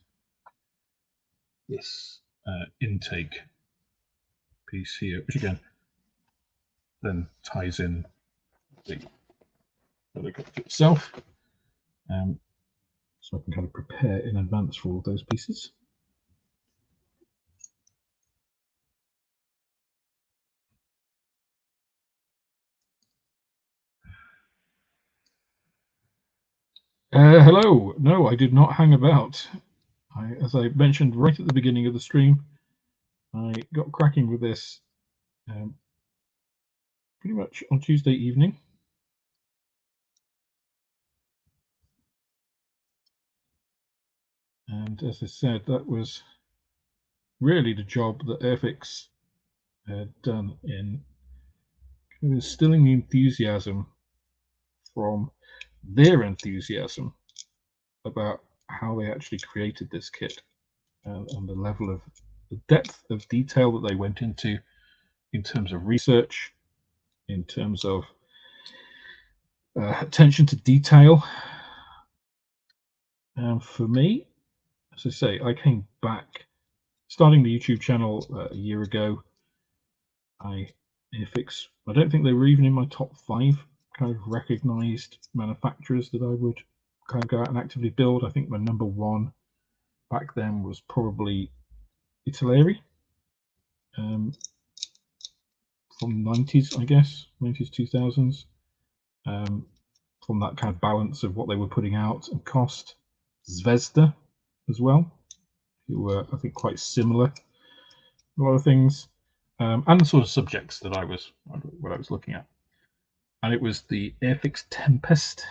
this intake piece here, which again then ties in the helicopter itself. So I can kind of prepare in advance for all those pieces. Hello. No, I did not hang about. As I mentioned right at the beginning of the stream, I got cracking with this pretty much on Tuesday evening. And as I said, that was really the job that Airfix had done in instilling the enthusiasm from their enthusiasm about how they actually created this kit and the level of the depth of detail that they went into in terms of research, in terms of attention to detail. And for me, as I say, I came back starting the YouTube channel a year ago. Airfix, I don't think they were even in my top 5 kind of recognized manufacturers that I would kind of go out and actively build. I think my number 1 back then was probably Italeri, from 90s, I guess, 90s, 2000s, from that kind of balance of what they were putting out and cost. Zvezda as well, who were, I think, quite similar, a lot of things, and the sort of subjects that I was looking at. And it was the Airfix Tempest,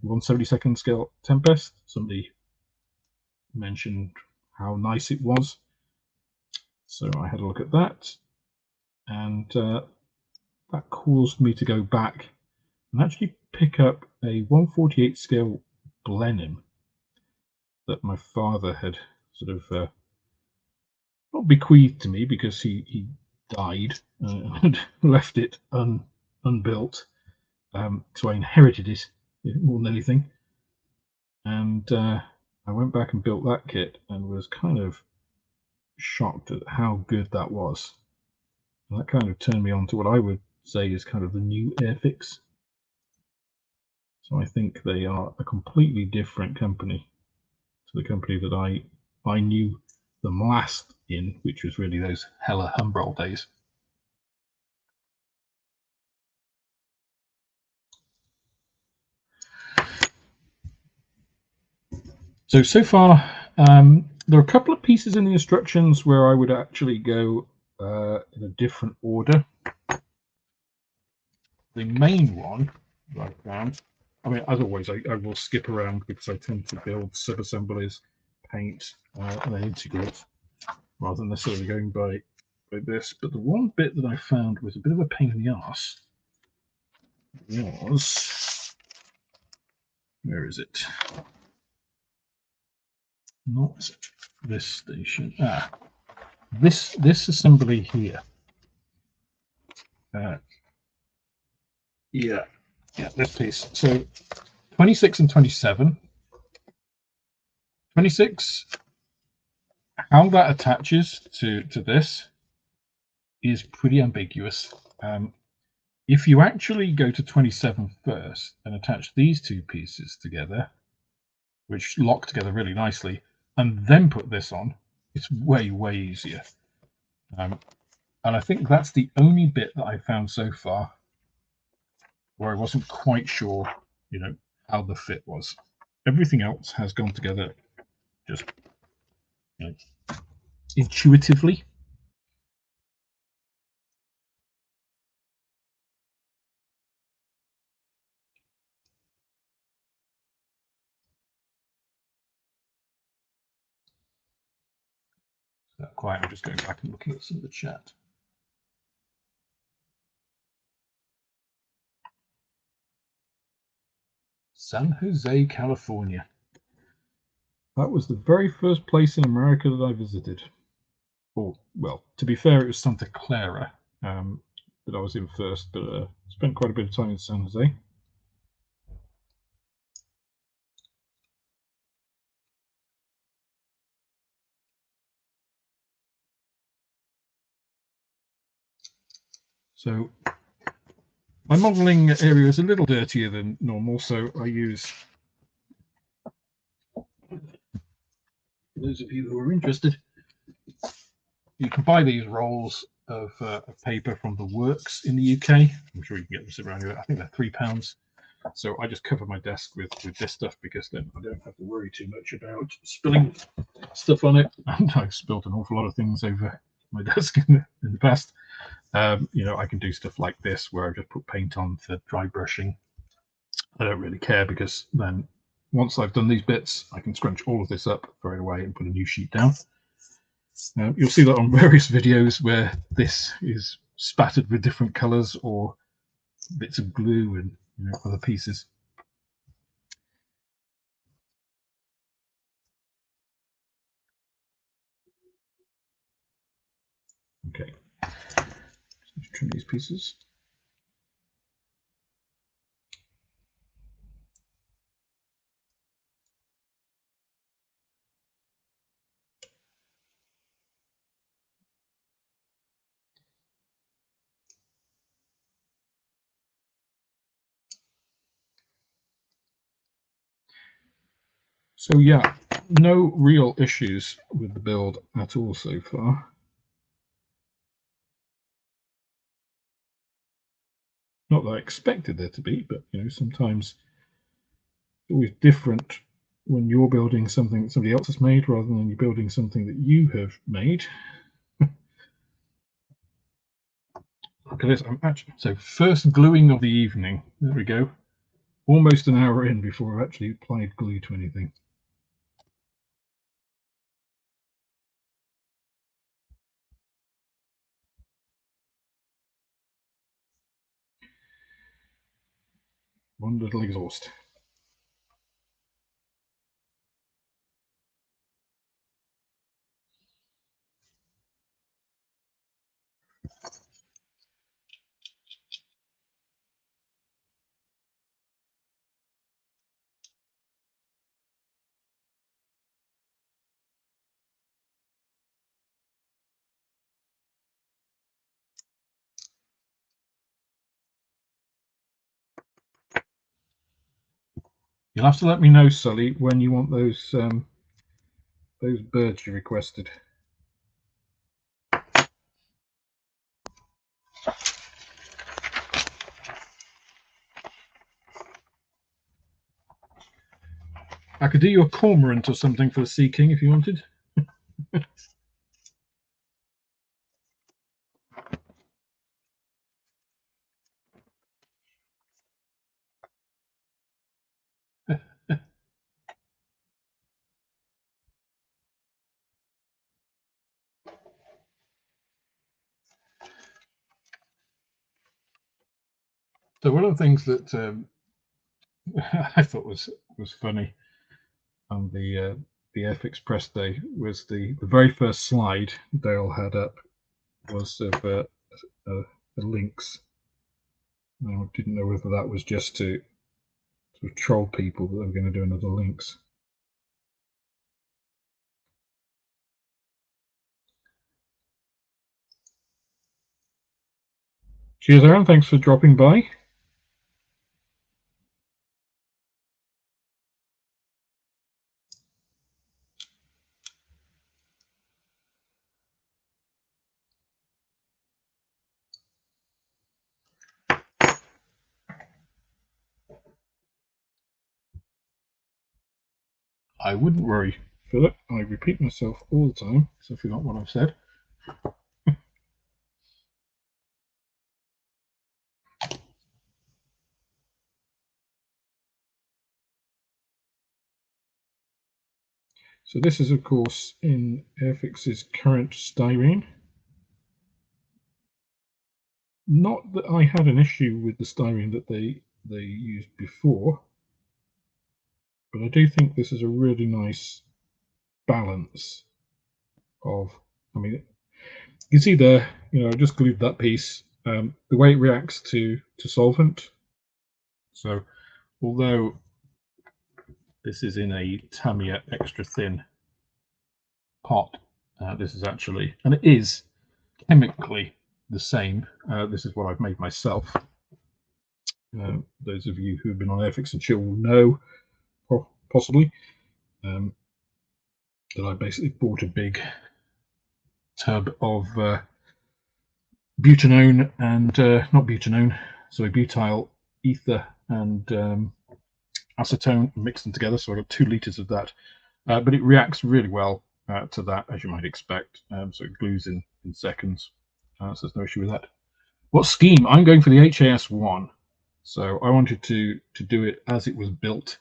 1/72 scale Tempest. Somebody mentioned how nice it was, so I had a look at that, and that caused me to go back and actually pick up a 1/48 scale Blenheim that my father had sort of not bequeathed to me, because he died and left it unbuilt. So I inherited it more than anything, and I went back and built that kit and was kind of shocked at how good that was. And that kind of turned me on to what I would say is kind of the new Airfix. So I think they are a completely different company to the company that I knew them last in, which was really those Hella Humbrol days. So far, there are a couple of pieces in the instructions where I would actually go in a different order. The main one that I found, I mean, as always, I will skip around because I tend to build sub-assemblies, paint, and then integrate, rather than necessarily going by this. But the one bit that I found was a bit of a pain in the arse was, where is it? Not this station. This assembly here. Yeah, this piece. So 26 and 27. 26, how that attaches to this is pretty ambiguous. If you actually go to 27 first and attach these two pieces together, which lock together really nicely, and then put this on, it's way easier. And I think that's the only bit that I found so far where I wasn't quite sure, how the fit was. Everything else has gone together just intuitively. Quiet. I'm just going back and looking at some of the chat. San Jose, California. That was the very first place in America that I visited. Or, well, to be fair, it was Santa Clara that I was in first, but spent quite a bit of time in San Jose. So my modelling area is a little dirtier than normal, so I use, for those of you who are interested, you can buy these rolls of paper from the Works in the UK. I'm sure you can get them around here. I think they're £3. So I just cover my desk with this stuff, because then I don't have to worry too much about spilling stuff on it. And I've spilled an awful lot of things over my desk in the past. You know, I can do stuff like this where I just put paint on for dry brushing. I don't really care, because then once I've done these bits, I can scrunch all of this up, throw it away, and put a new sheet down. You'll see that on various videos where this is spattered with different colours or bits of glue and, you know, other pieces. Okay, let's trim these pieces. So yeah, no real issues with the build at all so far. Not that I expected there to be, but you know, sometimes it's always different when you're building something that somebody else has made rather than you're building something that you have made. Look at this. I'm actually, so first gluing of the evening. There we go. Almost an hour in before I've actually applied glue to anything. One little exhaust. You'll have to let me know, Sully, when you want those birds you requested. I could do you a cormorant or something for the Sea King if you wanted. So one of the things that I thought was funny on the Airfix press day was the very first slide Dale had up was of a lynx. I didn't know whether that was just to sort of troll people that they were going to do another lynx. Cheers, Aaron. Thanks for dropping by. I wouldn't worry, Philip. I repeat myself all the time, so I forgot what I've said. So this is, of course, in Airfix's current styrene. Not that I had an issue with the styrene that they used before, but I do think this is a really nice balance of, I mean, you can see there, you know, I just glued that piece, the way it reacts to solvent. So although this is in a Tamiya extra thin pot, this is actually, and it is chemically the same. This is what I've made myself. Those of you who have been on Airfix and Chill will know, possibly, that I basically bought a big tub of butanone and not butanone, sorry, butyl ether and acetone, and mixed them together. So I got 2 liters of that, but it reacts really well to that, as you might expect. So it glues in seconds, so there's no issue with that. What scheme? I'm going for the HAS1. So I wanted to do it as it was built,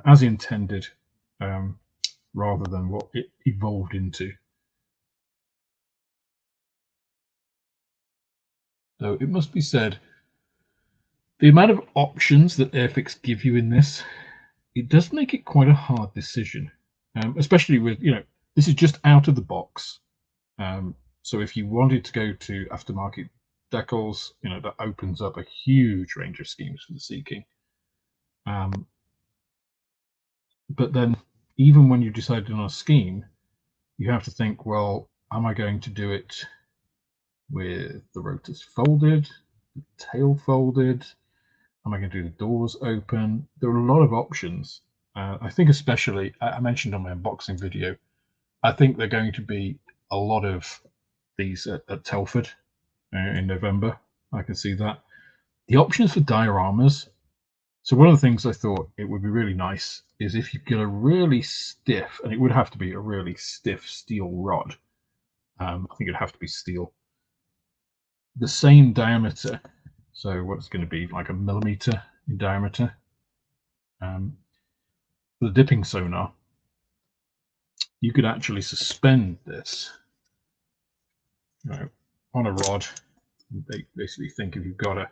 as intended, rather than what it evolved into. So it must be said, the amount of options that Airfix give you in this, it does make it quite a hard decision, especially with, this is just out of the box. So if you wanted to go to aftermarket decals, that opens up a huge range of schemes for the Sea King. But then even when you decided on a scheme, you have to think, well, am I going to do it with the rotors folded, the tail folded? Am I going to do the doors open? There are a lot of options. I think especially, I mentioned on my unboxing video, I think they're going to be a lot of these at Telford in November. I can see that. The options for dioramas. So one of the things I thought it would be really nice is if you get a really stiff, and it would have to be a really stiff steel rod. I think it'd have to be steel. The same diameter. So what's going to be like a millimeter in diameter. For the dipping sonar, you could actually suspend this on a rod. Basically think if you've got a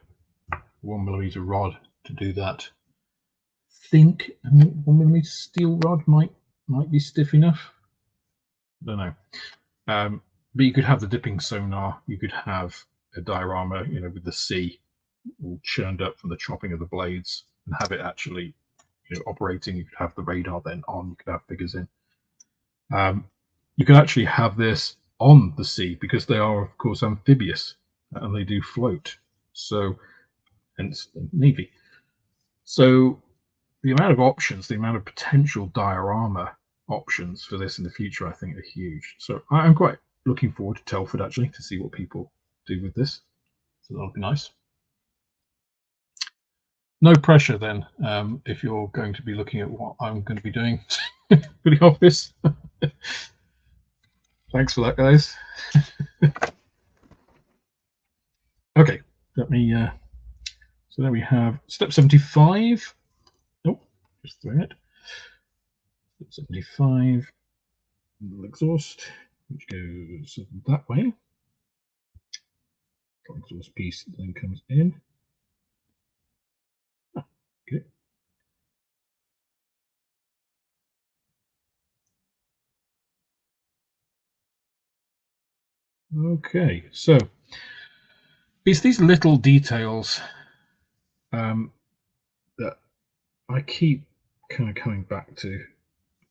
1 millimeter rod to do that, think a 1 millimeter steel rod might be stiff enough. I don't know. But you could have the dipping sonar, you could have a diorama, with the sea all churned up from the chopping of the blades, and have it actually operating. You could have the radar then on, you could have figures in. You could actually have this on the sea, because they are of course amphibious and they do float, so hence the Navy. So the amount of options, the amount of potential diorama options for this in the future, I think are huge. So I'm quite looking forward to Telford actually, to see what people do with this. So that'll be nice. No pressure then, if you're going to be looking at what I'm going to be doing for the office. Thanks for that, guys. Okay, let me, so then we have step 75. Nope, just throwing it. Step 75, exhaust, which goes that way. Exhaust piece then comes in. Okay. Okay, so it's these little details that I keep kind of coming back to.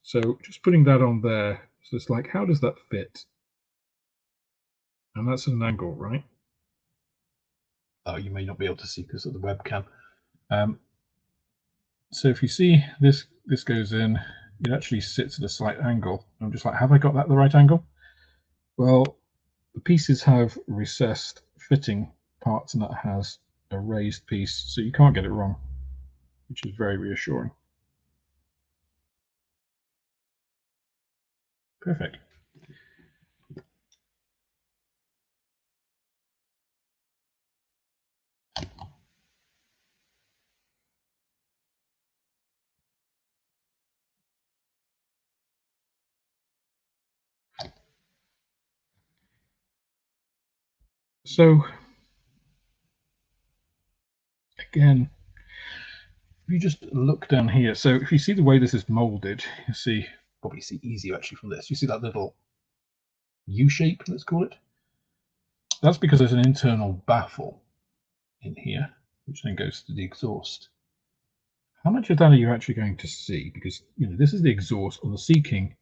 So just putting that on there, so it's like, how does that fit? And that's an angle, right? Oh, you may not be able to see because of the webcam. So if you see this goes in, it actually sits at a slight angle. I'm just like, have I got that the right angle? Well, the pieces have recessed fitting parts, and that has a raised piece, so you can't get it wrong, which is very reassuring. Perfect. So again, if you just look down here, so if you see the way this is molded, you see, probably see easier actually from this, you see that little U shape, let's call it. That's because there's an internal baffle in here, which then goes to the exhaust. How much of that are you actually going to see? Because this is the exhaust on the Sea King.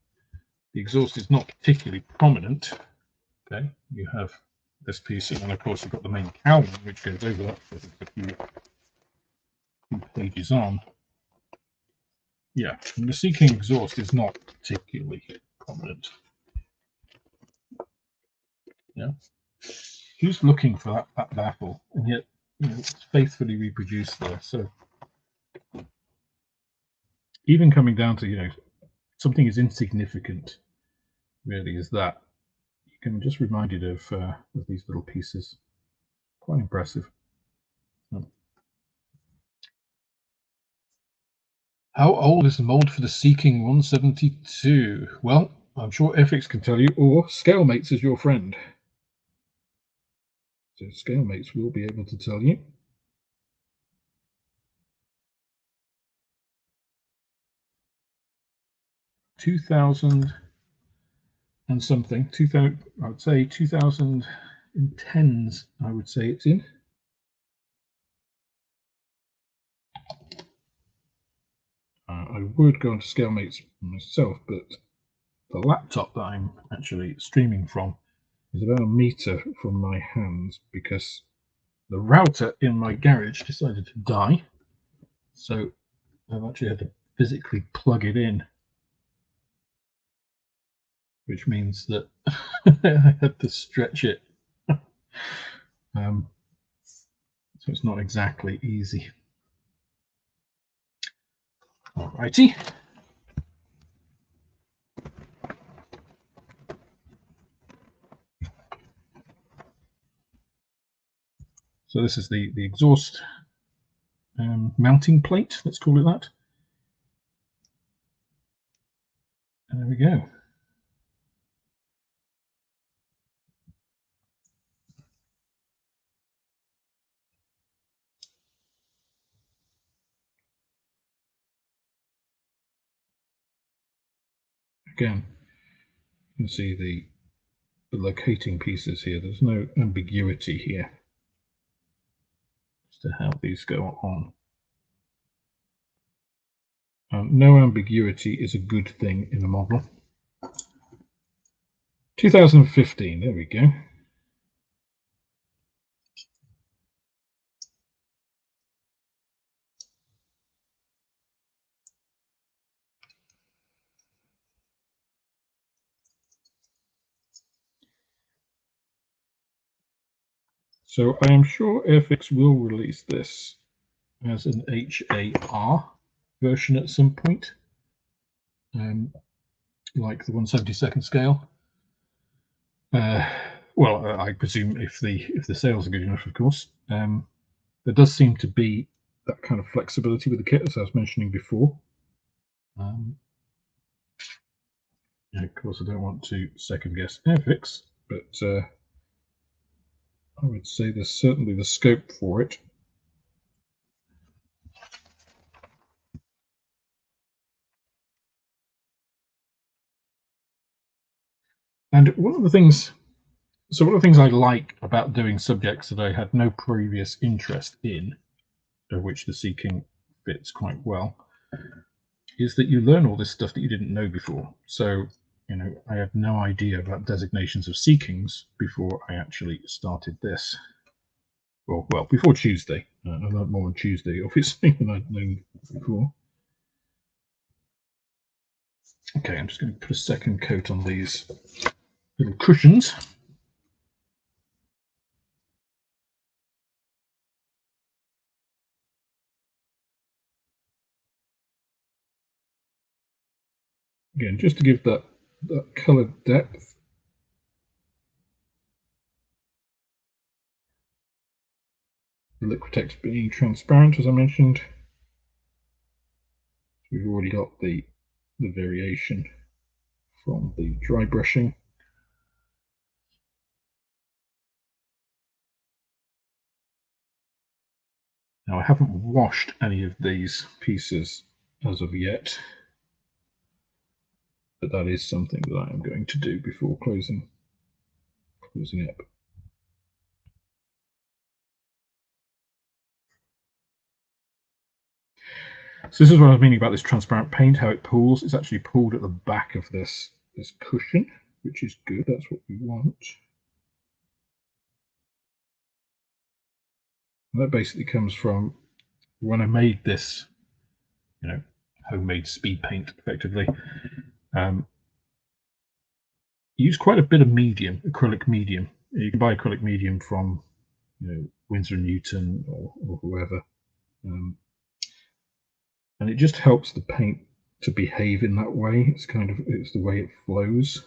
The exhaust is not particularly prominent. Okay, you have this piece, and then of course you've got the main cowling which goes over that for a few pages on. Yeah, and the Sea King exhaust is not particularly prominent. Yeah, who's looking for that baffle, and yet it's faithfully reproduced there. So even coming down to something as insignificant really as that, you can just reminded of these little pieces. Quite impressive. How old is the mold for the Sea King 172? Well, I'm sure Airfix can tell you, or Scalemates is your friend. So Scalemates will be able to tell you. $2,000 and something. 2000, I would say 2010s. I would say it's in. I would go onto Scalemates myself, but the laptop that I'm actually streaming from is about a meter from my hands because the router in my garage decided to die. So I've actually had to physically plug it in, which means that I had to stretch it. So it's not exactly easy. Alrighty. So this is the exhaust mounting plate, let's call it that. And there we go. Again, you can see the locating pieces here. There's no ambiguity here as to how these go on. No ambiguity is a good thing in a model. 2015, there we go. So I am sure Airfix will release this as an HAR version at some point, like the 1/72 scale. Well, I presume if the sales are good enough, of course. There does seem to be that kind of flexibility with the kit, as I was mentioning before. Yeah, of course, I don't want to second guess Airfix, but I would say there's certainly the scope for it. And one of the things I like about doing subjects that I had no previous interest in, of which the Sea King fits quite well, is that you learn all this stuff that you didn't know before. So, I had no idea about designations of Sea Kings before I actually started this. Well, before Tuesday. I learned more on Tuesday, obviously, than I'd known before. Okay, I'm just going to put a second coat on these little cushions. Again, just to give that coloured depth. The Liquitex being transparent, as I mentioned. We've already got the variation from the dry brushing. Now I haven't washed any of these pieces as of yet, but that is something that I am going to do before closing up. So this is what I was meaning about this transparent paint, how it pools. It's actually pooled at the back of this cushion, which is good. That's what we want. And that basically comes from when I made this, homemade speed paint, effectively. Use quite a bit of medium, acrylic medium. You can buy acrylic medium from, Winsor & Newton or whoever. And it just helps the paint to behave in that way. It's the way it flows.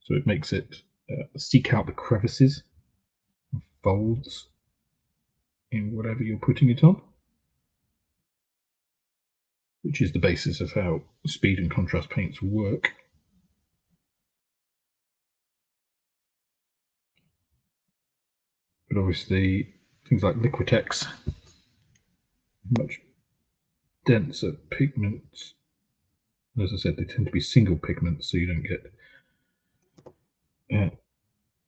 So it makes it seek out the crevices, folds in whatever you're putting it on, which is the basis of how speed and contrast paints work. But obviously, things like Liquitex, much denser pigments. As I said, they tend to be single pigments, so you don't get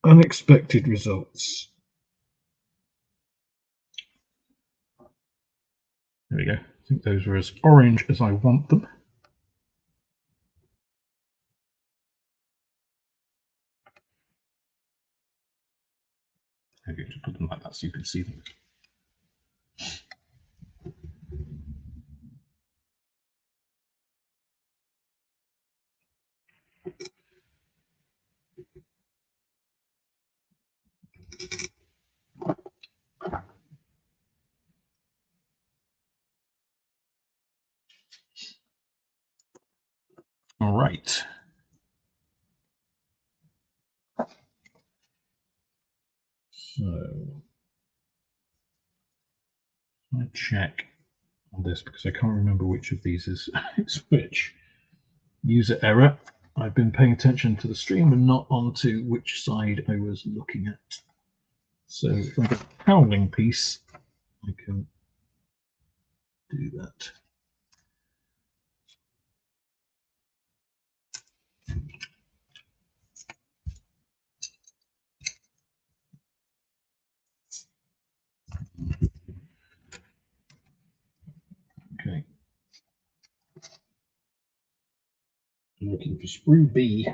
unexpected results. There we go. I think those are as orange as I want them. I'm going to put them like that so you can see them. All right. So I check on this because I can't remember which of these is which. User error. I've been paying attention to the stream and not onto which side I was looking at. So if I get a howling piece, I can do that. Okay. I'm looking for sprue B.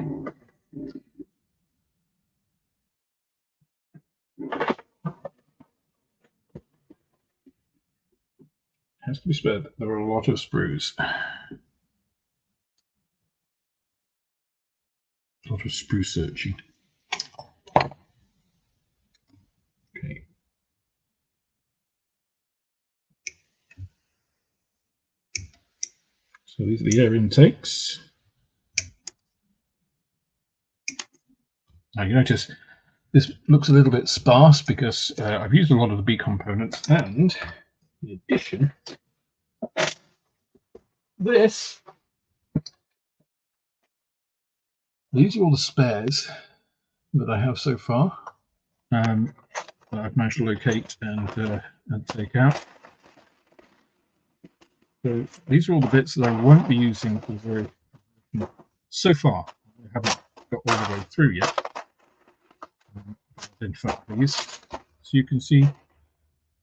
Has to be said, there are a lot of sprues. A lot of sprue searching. Okay. So these are the air intakes. Now you notice this looks a little bit sparse because I've used a lot of the B components, and in addition, these are all the spares that I have so far that I've managed to locate and take out. So these are all the bits that I won't be using so far. I haven't got all the way through yet. Identify these, so you can see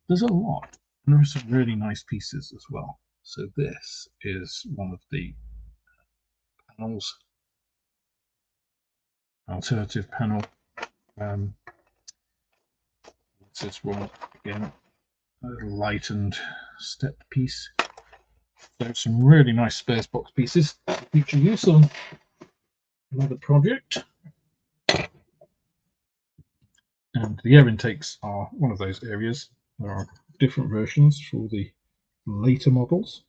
there's a lot, and there are some really nice pieces as well. So this is one of the panels, alternative panel. This one again, a little lightened stepped piece. So some really nice spares box pieces for future use on another project. And the air intakes are one of those areas. There are different versions for the later models.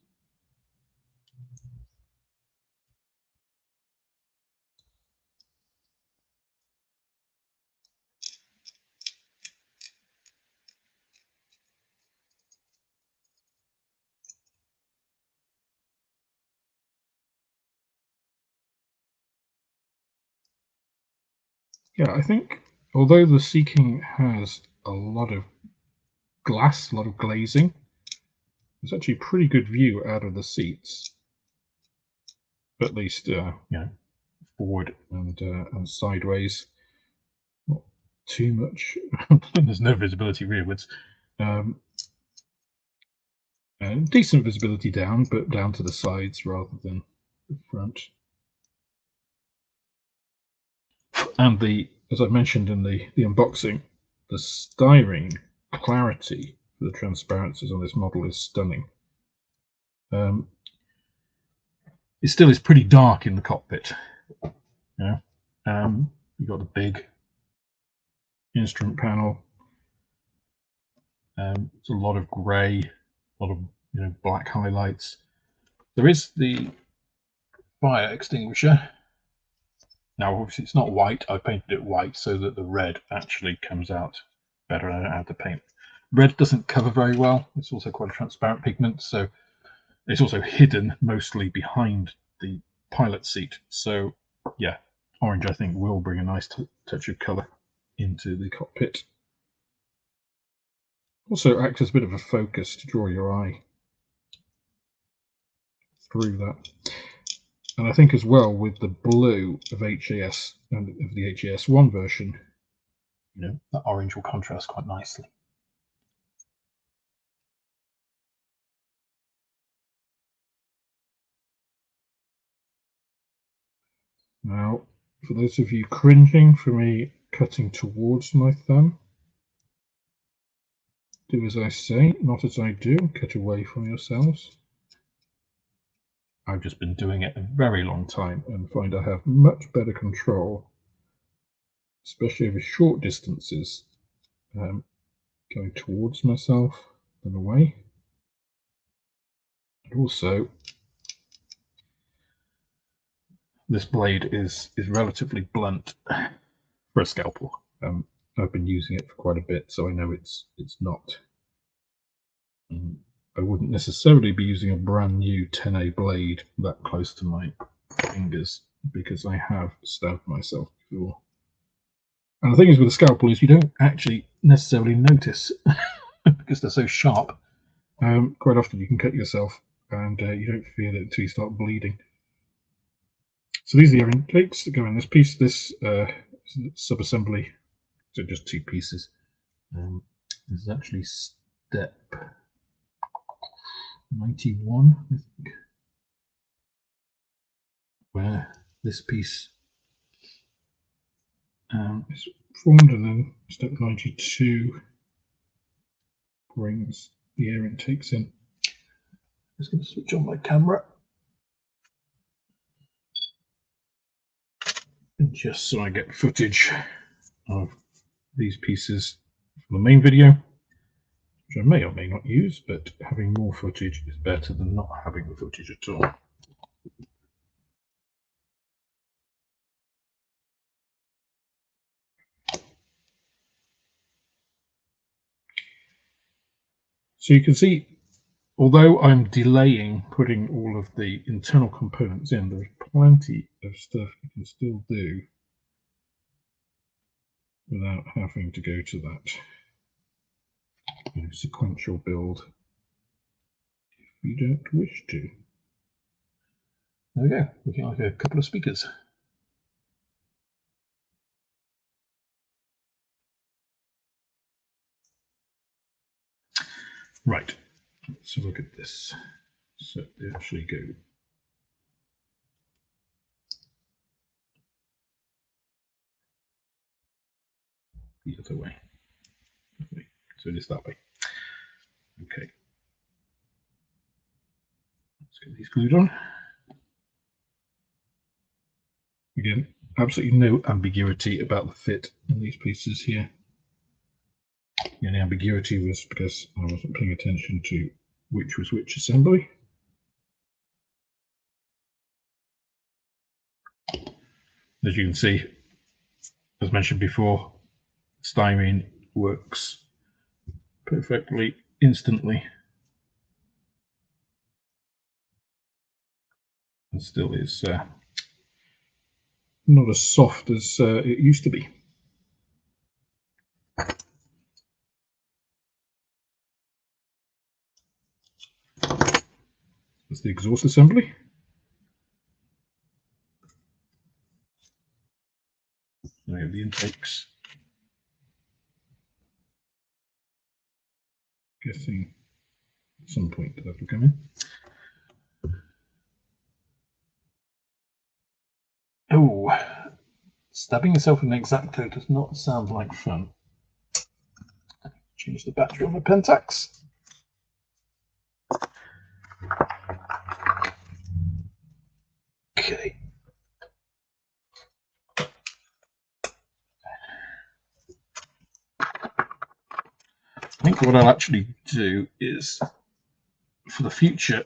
Yeah, I think although the Sea King has a lot of glass, a lot of glazing, there's actually a pretty good view out of the seats, at least forward and sideways. Not too much. There's no visibility rearwards. And decent visibility down, but down to the sides rather than the front. And as I mentioned in the unboxing, the styrene clarity for the transparencies on this model is stunning. It still is pretty dark in the cockpit. Yeah, you've got the big instrument panel. It's a lot of grey, a lot of black highlights. There is the fire extinguisher. Now, obviously, it's not white. I painted it white so that the red actually comes out better. I don't have to paint. Red doesn't cover very well. It's also quite a transparent pigment, so it's also hidden mostly behind the pilot seat. So, yeah, orange I think will bring a nice touch of colour into the cockpit. Also acts as a bit of a focus to draw your eye through that. And I think as well with the blue of HAS and of the HAS1 version, that orange will contrast quite nicely. Now, for those of you cringing for me cutting towards my thumb, do as I say, not as I do. Cut away from yourselves. I've just been doing it a very long time and find I have much better control, especially over short distances, going towards myself than away. And also, this blade is relatively blunt for a scalpel. I've been using it for quite a bit, so I know it's not. I wouldn't necessarily be using a brand new 10A blade that close to my fingers because I have stabbed myself before. And the thing is with a scalpel is you don't actually necessarily notice because they're so sharp. Quite often you can cut yourself and you don't feel it until you start bleeding. So these are the air intakes that go in this piece. This sub-assembly, so just two pieces. This is actually step 91, I think, where this piece is formed, and then step 92 brings the air intakes in. I'm just going to switch on my camera. Just so I get footage of these pieces for the main video, which I may or may not use, but having more footage is better than not having the footage at all. So you can see, although I'm delaying putting all of the internal components in, there's plenty of stuff you can still do without having to go to that sequential build if you don't wish to. There we go, looking like a couple of speakers. Right, let's look at this. So they actually go the other way. So it is that way. Okay. Let's get these glued on. Again, absolutely no ambiguity about the fit in these pieces here. The only ambiguity was because I wasn't paying attention to which was which assembly. As you can see, as mentioned before, styrene works perfectly instantly and still is not as soft as it used to be. That's the exhaust assembly. We have the intakes. Guessing at some point that will come in. Oh, stabbing yourself in an X-Acto does not sound like fun. change the battery on the Pentax. Okay. I think what I'll actually do is, for the future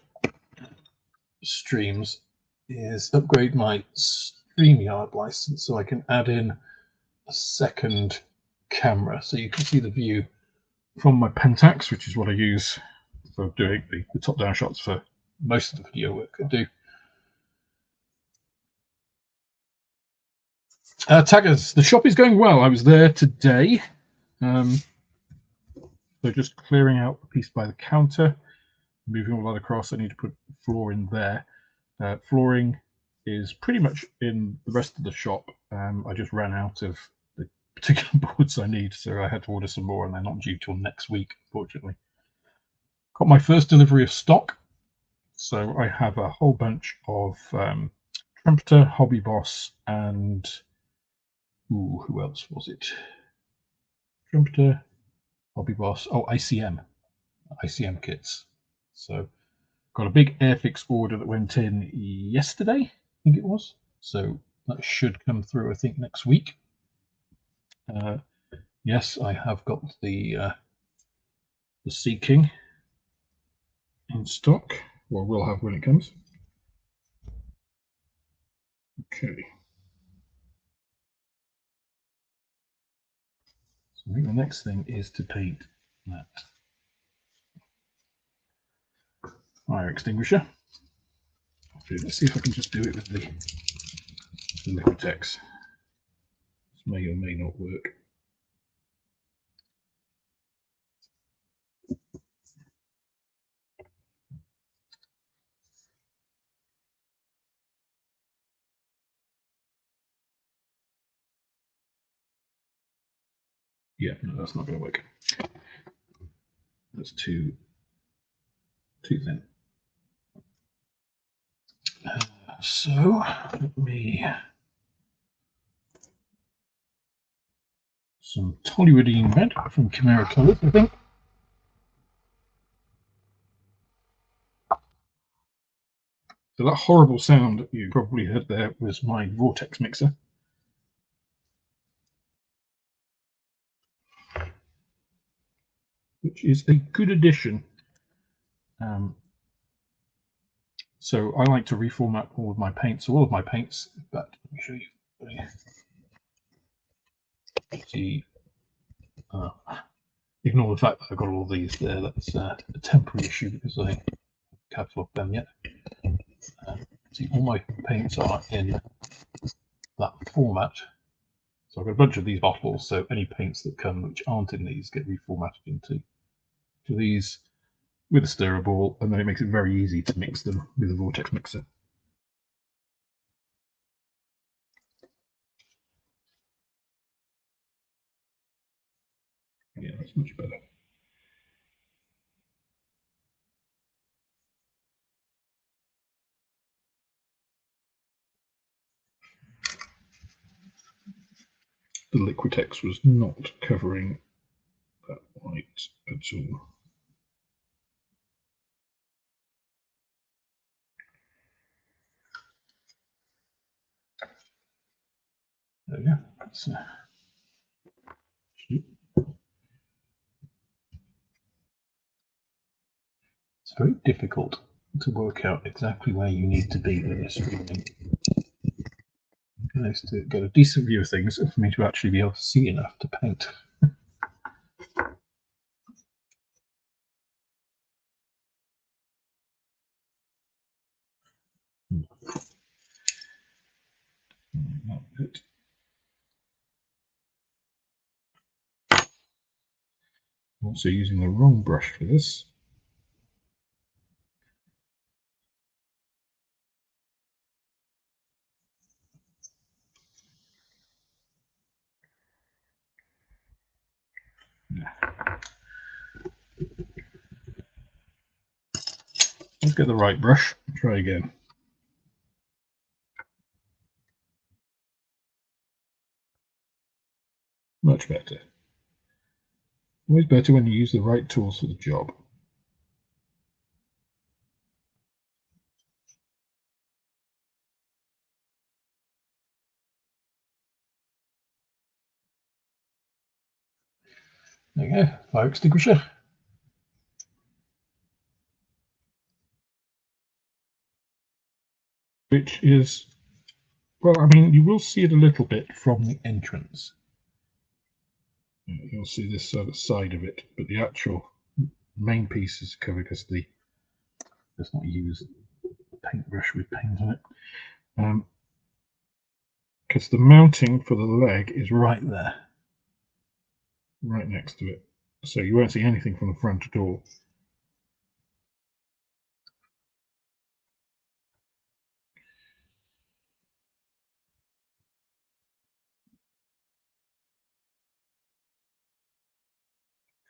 streams, is upgrade my StreamYard license so I can add in a second camera so you can see the view from my Pentax, which is what I use for doing the top-down shots for most of the video work I do. Taggers, the shop is going well. I was there today. So just clearing out the piece by the counter, moving all that across. I need to put floor in there. Flooring is pretty much in the rest of the shop. I just ran out of the particular boards I need, so I had to order some more, and they're not due till next week, unfortunately. Got my first delivery of stock, so I have a whole bunch of Trumpeter, Hobby Boss, and who else was it? Trumpeter, Hobby Boss. Oh, ICM kits. So got a big Airfix order that went in yesterday, I think it was. So that should come through, I think, next week. Yes, I have got the Sea King in stock, or will have when it comes. Okay. So I think the next thing is to paint that fire extinguisher. Let's see if I can just do it with the Liquitex. This may or may not work. Yeah, no, that's not going to work. That's too thin. So let me some toluidine red from Chimera Colors, I think. So that horrible sound that you probably heard there was my vortex mixer. Which is a good addition. So I like to reformat all of my paints. So all of my paints, but let me show you. See, ignore the fact that I've got all these there. That's a temporary issue because I haven't catalogued them yet. See, all my paints are in that format. So I've got a bunch of these bottles. So any paints that come which aren't in these get reformatted into these with a stirrer ball, and then it makes it very easy to mix them with a vortex mixer. Yeah, that's much better. The Liquitex was not covering that white at all. There we go. It's very difficult to work out exactly where you need to be when you're streaming. It's nice to get a decent view of things and for me to actually be able to see enough to paint. I'm also using the wrong brush for this. Let's get the right brush. Try again. Much better. Always better when you use the right tools for the job. There you go, fire extinguisher. Which is, well, I mean, you will see it a little bit from the entrance. You'll see this sort of side of it, but the actual main piece is covered because let's not use a paintbrush with paint on it. Because the mounting for the leg is right there, right next to it. So you won't see anything from the front at all.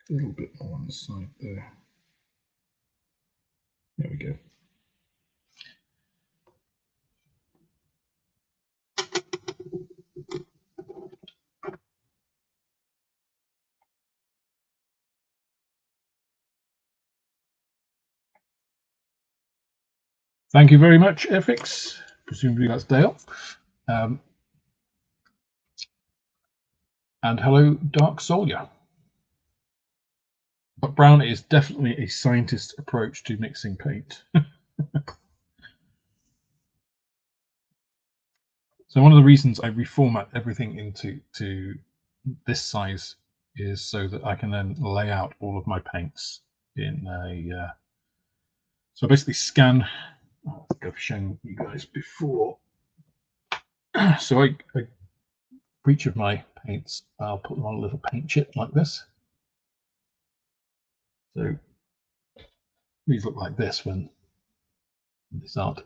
A little bit more on the side there. There we go. Thank you very much, Airfix. Presumably that's Dale. And hello, Dark Soldier. But brown is definitely a scientist's approach to mixing paint. So one of the reasons I reformat everything into this size is so that I can then lay out all of my paints in a. So I basically scan. I think I've shown you guys before. So I for each of my paints, I'll put them on a little paint chip like this. So these look like this when they start.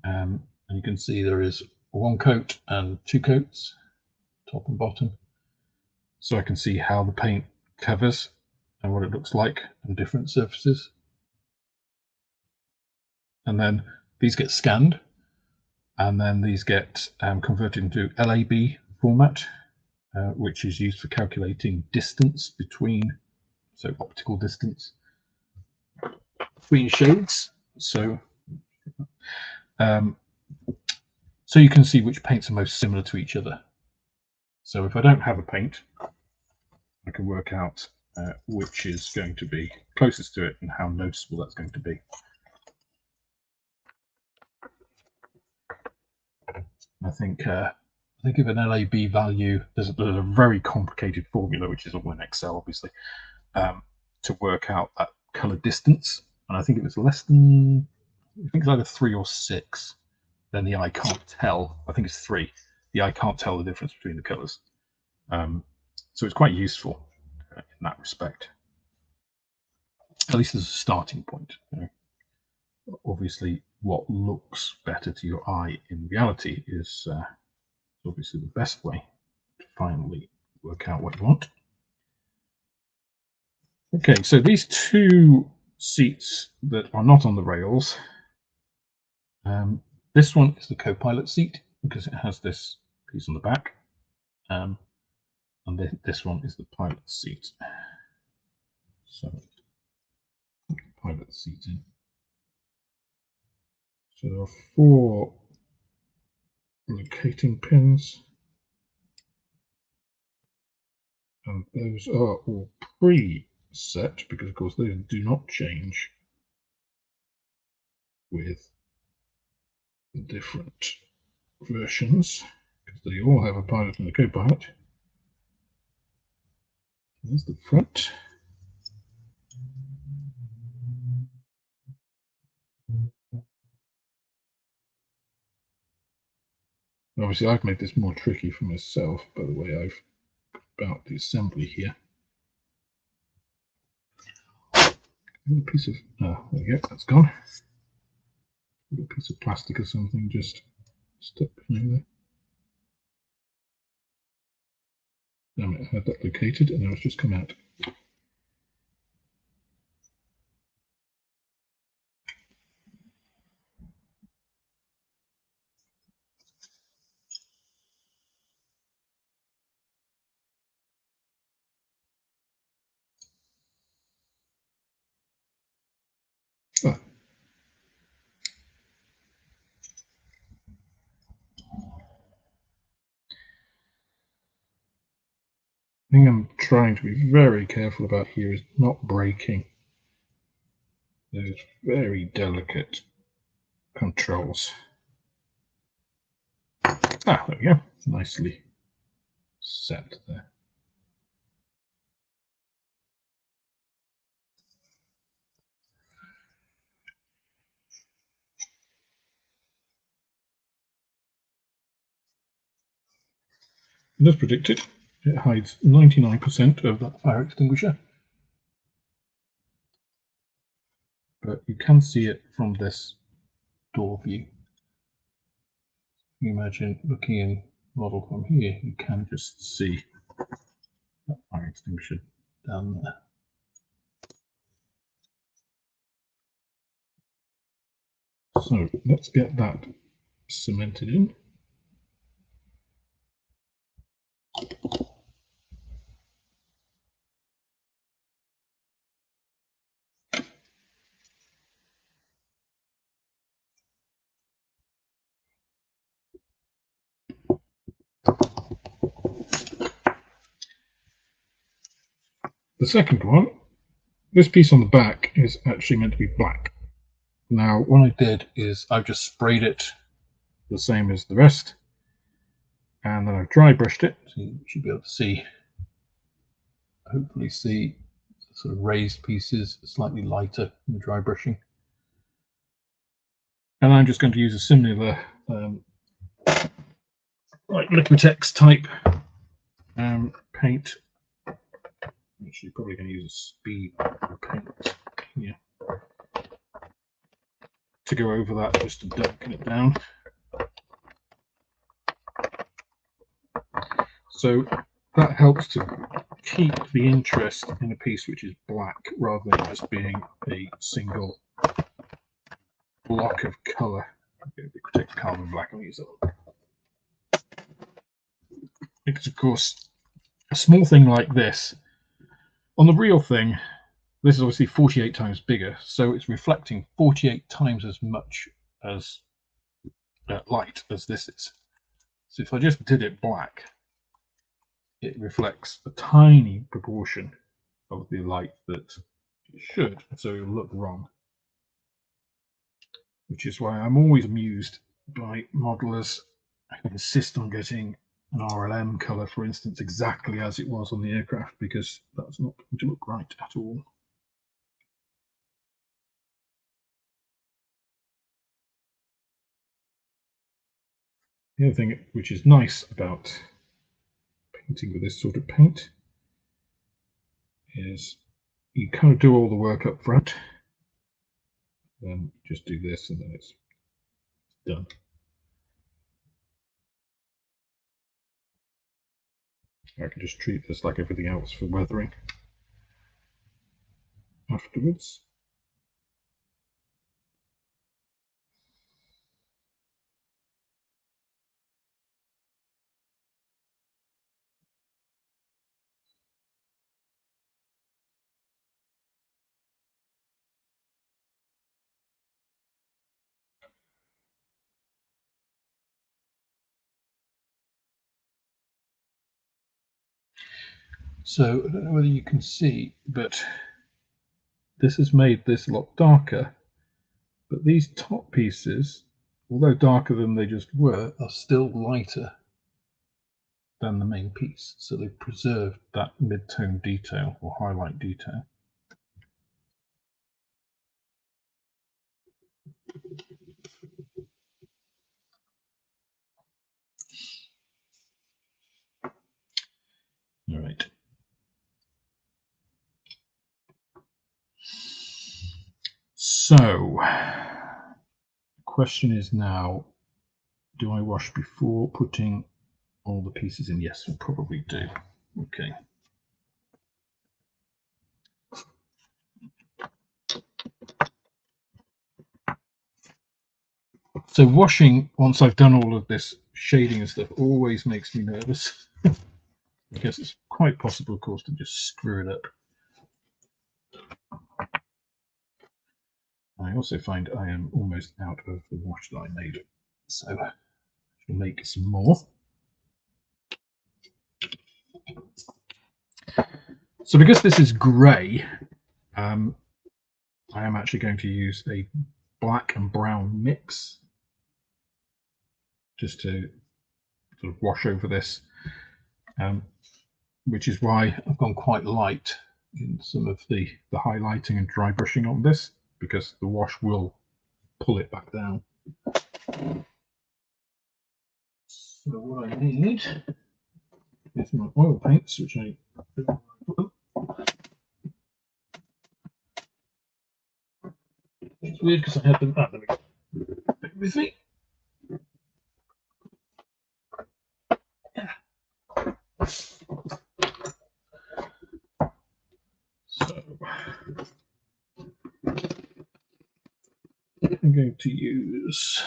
And you can see there is one coat and two coats, top and bottom. So I can see how the paint covers and what it looks like on different surfaces. And then these get scanned, and then these get converted into LAB format, which is used for calculating distance between, so optical distance between shades. So so you can see which paints are most similar to each other. So if I don't have a paint, I can work out which is going to be closest to it and how noticeable that's going to be. I think of an LAB value. There's a very complicated formula, which is all in Excel, obviously, to work out that color distance. And I think if it's less than, I think it's either 3 or 6, then the eye can't tell. I think it's 3. The eye can't tell the difference between the colors. So it's quite useful in that respect. At least as a starting point. Obviously, what looks better to your eye in reality is obviously the best way to finally work out what you want. Okay, so these two seats that are not on the rails, this one is the co-pilot seat because it has this piece on the back, and this one is the pilot seat. So, pilot seat in. So there are 4 locating pins, and those are all pre-set because, of course, they do not change with the different versions because they all have a pilot and a co-pilot. There's the front. Obviously, I've made this more tricky for myself by the way I've about the assembly here. A little piece of, there we go, that's gone. A little piece of plastic or something just stuck in there. Damn it, I had that located and now it's just come out. thing I'm trying to be very careful about here is not breaking those very delicate controls. Ah, there we go. Nicely set there. And as predicted, it hides 99% of that fire extinguisher. But you can see it from this door view. You imagine looking in model from here, you can just see that fire extinguisher down there. So let's get that cemented in. The second one, this piece on the back is actually meant to be black. Now, what I did is I've just sprayed it the same as the rest, and then I've dry brushed it, so you should be able to see, hopefully see the sort of raised pieces, slightly lighter in the dry brushing. And I'm just going to use a similar like Liquitex type paint. Actually, probably going to use a speed paint here to go over that, just to darken it down. So that helps to keep the interest in a piece which is black, rather than just being a single block of colour. Liquitex carbon black, I'll use that. Because of course, a small thing like this, on the real thing, this is obviously 48 times bigger, so it's reflecting 48 times as much as light as this is. So if I just did it black, it reflects a tiny proportion of the light that it should, so it'll look wrong. Which is why I'm always amused by modelers who insist on getting an RLM colour, for instance, exactly as it was on the aircraft, because that's not going to look right at all. The other thing which is nice about painting with this sort of paint is you kind of do all the work up front, then just do this and then it's done. I can just treat this like everything else for weathering afterwards. So I don't know whether you can see, but this has made this a lot darker. But these top pieces, although darker than they just were, are still lighter than the main piece. So they've preserved that mid-tone detail or highlight detail. All right. So, the question is now, do I wash before putting all the pieces in? Yes, we probably do. Okay. So washing, once I've done all of this shading and stuff, always makes me nervous. Because it's quite possible, of course, to just screw it up. I also find I am almost out of the wash that I made, so I'll make some more. So because this is grey, I am actually going to use a black and brown mix just to sort of wash over this, which is why I've gone quite light in some of the highlighting and dry brushing on this, because the wash will pull it back down. So what I need is my oil paints, which I it's weird because I had them there we go. With me. So I'm going to use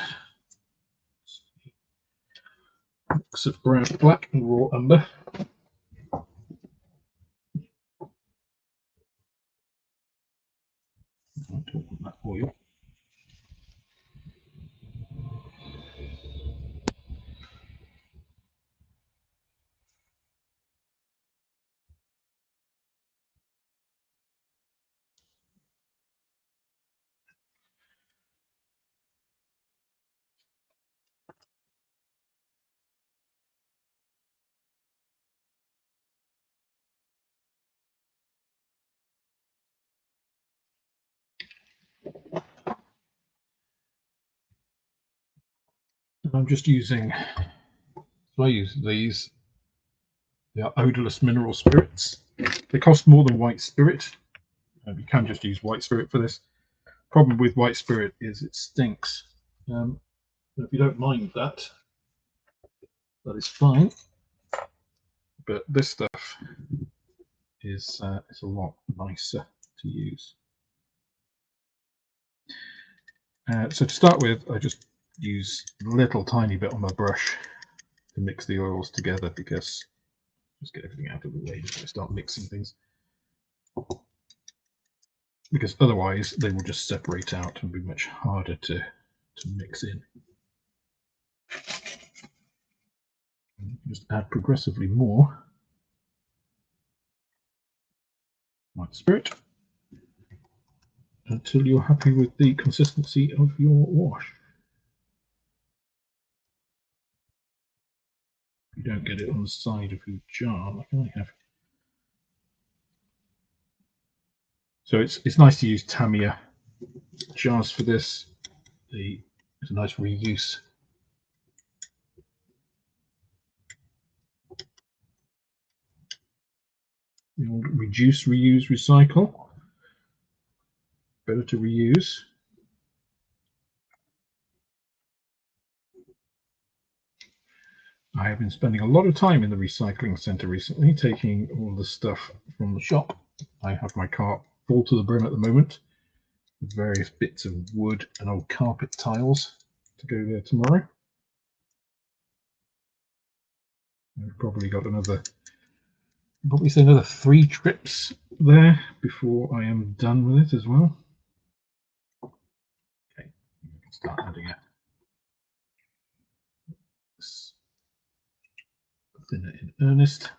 a mix of brown, black and raw umber. I don't want that oil. And I'm just using, so I use these. They are odorless mineral spirits. They cost more than white spirit. You can just use white spirit for this. Problem with white spirit is it stinks. If you don't mind that, that is fine. But this stuff is a lot nicer to use. So to start with, I just use a little tiny bit on my brush to mix the oils together, because just get everything out of the way before I start mixing things, because otherwise they will just separate out and be much harder to mix in. Just add progressively more white spirit until you're happy with the consistency of your wash. You don't get it on the side of your jar like I have. So it's nice to use Tamiya jars for this. It's a nice reuse. The old reduce, reuse, recycle. Better to reuse. I have been spending a lot of time in the recycling centre recently, taking all the stuff from the shop. I have my cart full to the brim at the moment, with various bits of wood and old carpet tiles to go there tomorrow. I've probably got another, probably say another 3 trips there before I am done with it as well. Okay, I can start adding it. Thinner in earnest.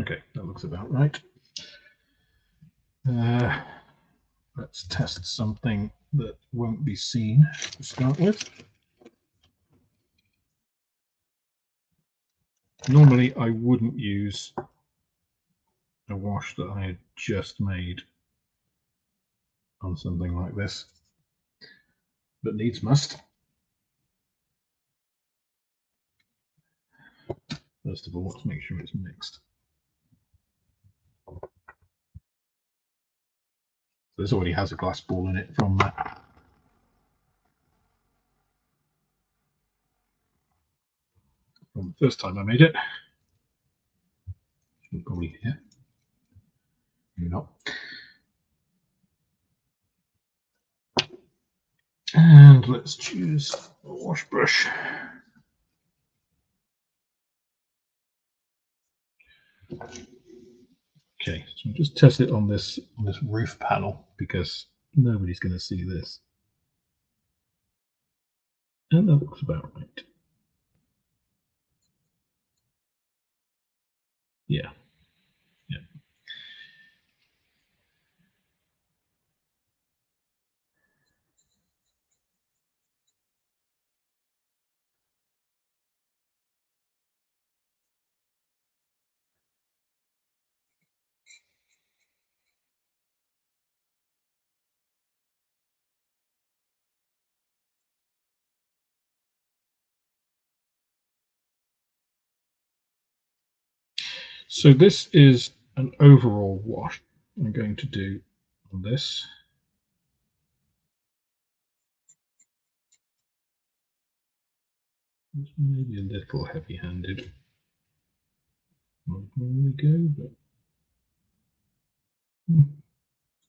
Okay, that looks about right. Let's test something that won't be seen to start with. Normally I wouldn't use a wash that I had just made on something like this, but needs must. First of all, let's make sure it's mixed. This already has a glass ball in it from the first time I made it. You can probably hear. Maybe not. And let's choose a wash brush. Okay, so just test it on this roof panel because nobody's going to see this. And that looks about right. Yeah, yeah. So this is an overall wash I'm going to do on this. It's maybe a little heavy-handed. There we go, but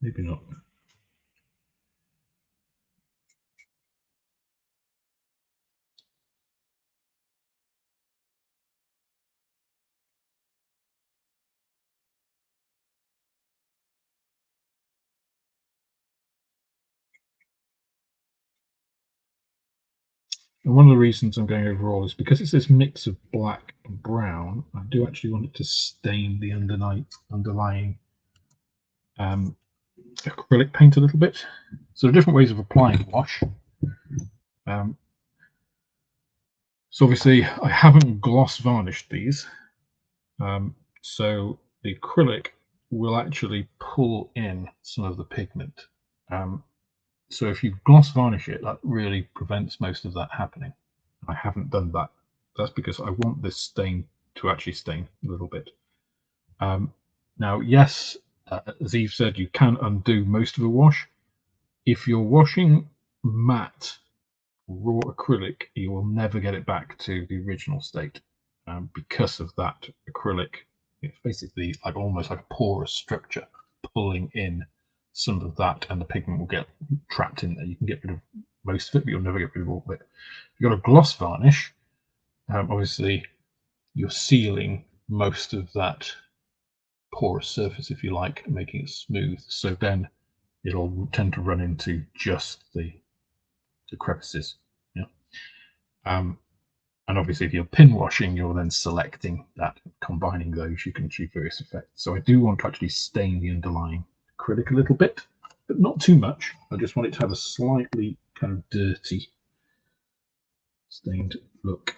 maybe not. And one of the reasons I'm going overall is because it's this mix of black and brown. I do actually want it to stain the underlying acrylic paint a little bit. So there are different ways of applying wash. Um, so obviously I haven't gloss varnished these. So the acrylic will actually pull in some of the pigment. Um, so if you gloss varnish it, that really prevents most of that happening. I haven't done that. That's because I want this stain to actually stain a little bit. Now, yes, as Eve said, you can undo most of the wash. If you're washing matte raw acrylic, you will never get it back to the original state because of that acrylic. It's basically like almost like a porous structure pulling in some of that, and the pigment will get trapped in there. You can get rid of most of it, but you'll never get rid of all of it. If you've got a gloss varnish, obviously you're sealing most of that porous surface, if you like, making it smooth. So then it'll tend to run into just the crevices. Yeah. Um, and obviously, if you're pin washing, you're then selecting that, combining those, you can achieve various effects. So I do want to actually stain the underlying acrylic a little bit, but not too much. I just want it to have a slightly kind of dirty stained look.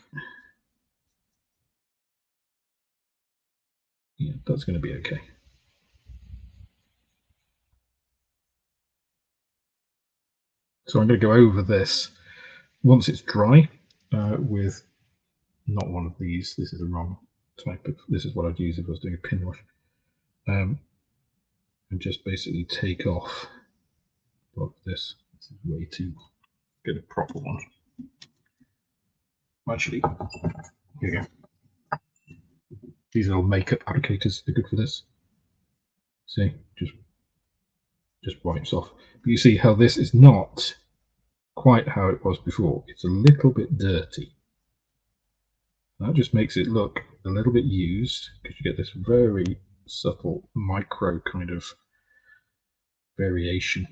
Yeah, that's going to be okay. So I'm going to go over this once it's dry with not one of these. This is the wrong type of. This is what I'd use if I was doing a pin wash. And just basically take off like this. This is way too get a proper one. Actually, here you go. These little makeup applicators are good for this. See, just wipes off. But you see how this is not quite how it was before. It's a little bit dirty. That just makes it look a little bit used because you get this very subtle micro kind of variation.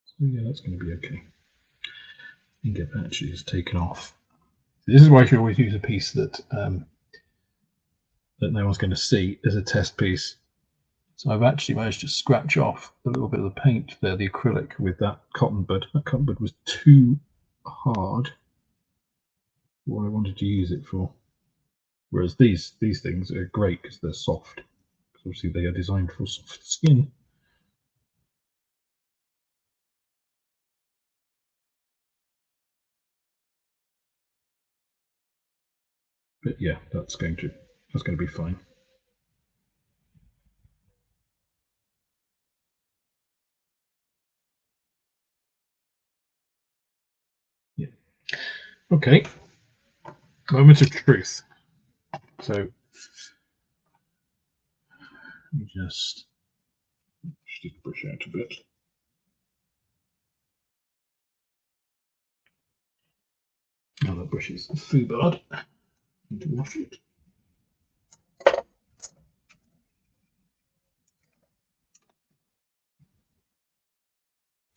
So yeah, that's going to be okay. You can get that actually just taken off. This is why you should always use a piece that that no one's going to see as a test piece. So I've actually managed to scratch off a little bit of the paint there, the acrylic, with that cotton bud. That cotton bud was too hard for what I wanted to use it for. Whereas these things are great because they're soft. Because obviously they are designed for soft skin. But yeah, that's going to be fine. Yeah. Okay. Moment of truth. So let me just stick the brush out a bit. Now that brush is foobarred, I need to wash it.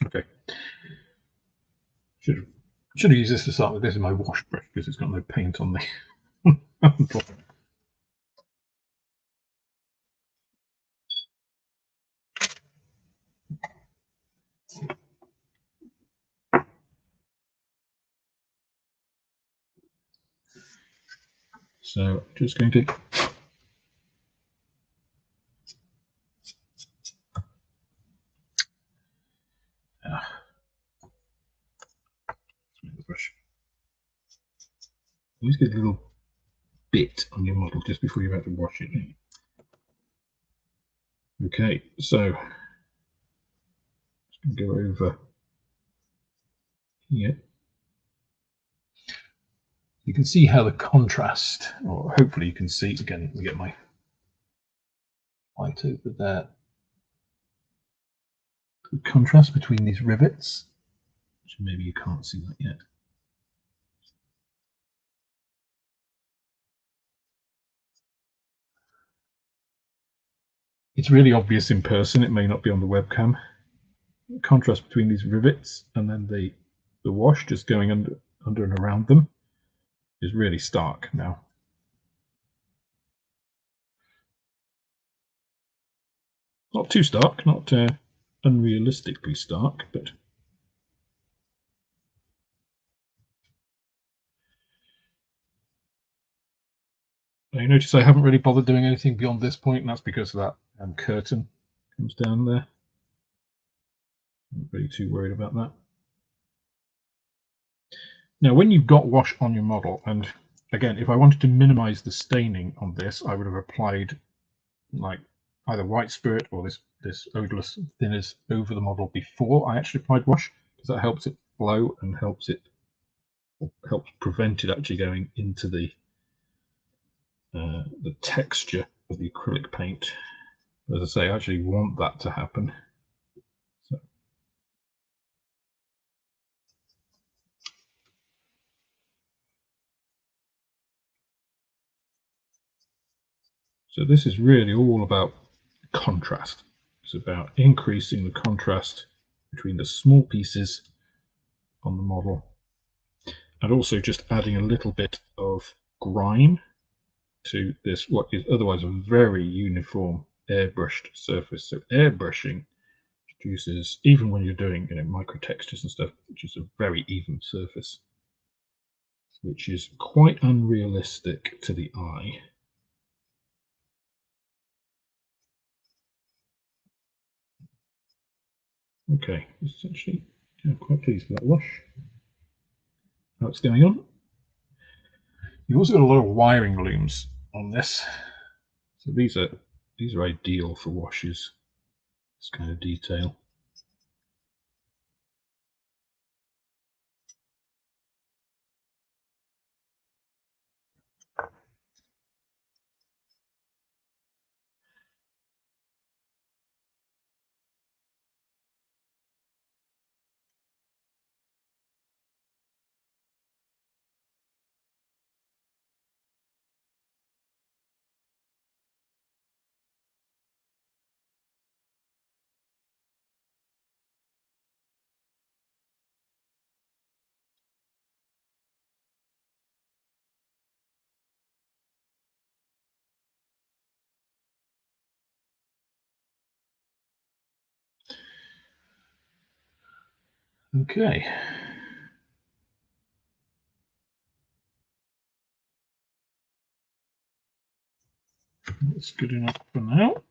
Okay. Should have used this to start with. This is my wash brush because it's got no paint on the handle. So just going to the brush. Always get a little bit on your model just before you're about to wash it. Okay, so just going to go over here. You can see how the contrast, or hopefully you can see, again, let me get my light over there. The contrast between these rivets, which maybe you can't see that yet. It's really obvious in person, it may not be on the webcam. The contrast between these rivets and then the wash just going under and around them is really stark now. Not too stark, not unrealistically stark, but you notice I haven't really bothered doing anything beyond this point, and that's because of that curtain comes down there. I'm not really too worried about that. Now, when you've got wash on your model, and again, if I wanted to minimize the staining on this, I would have applied like either white spirit or this odorless thinners over the model before I actually applied wash, because that helps it flow and helps prevent it actually going into the texture of the acrylic paint. As I say, I actually want that to happen. So this is really all about contrast. It's about increasing the contrast between the small pieces on the model and also just adding a little bit of grime to this, what is otherwise a very uniform airbrushed surface. So airbrushing produces, even when you're doing micro textures and stuff, which is a very even surface, which is quite unrealistic to the eye. Okay, essentially, I'm quite pleased with that wash. How it's going on. You've also got a lot of wiring looms on this, so these are ideal for washes. This kind of detail. Okay. That's good enough for now.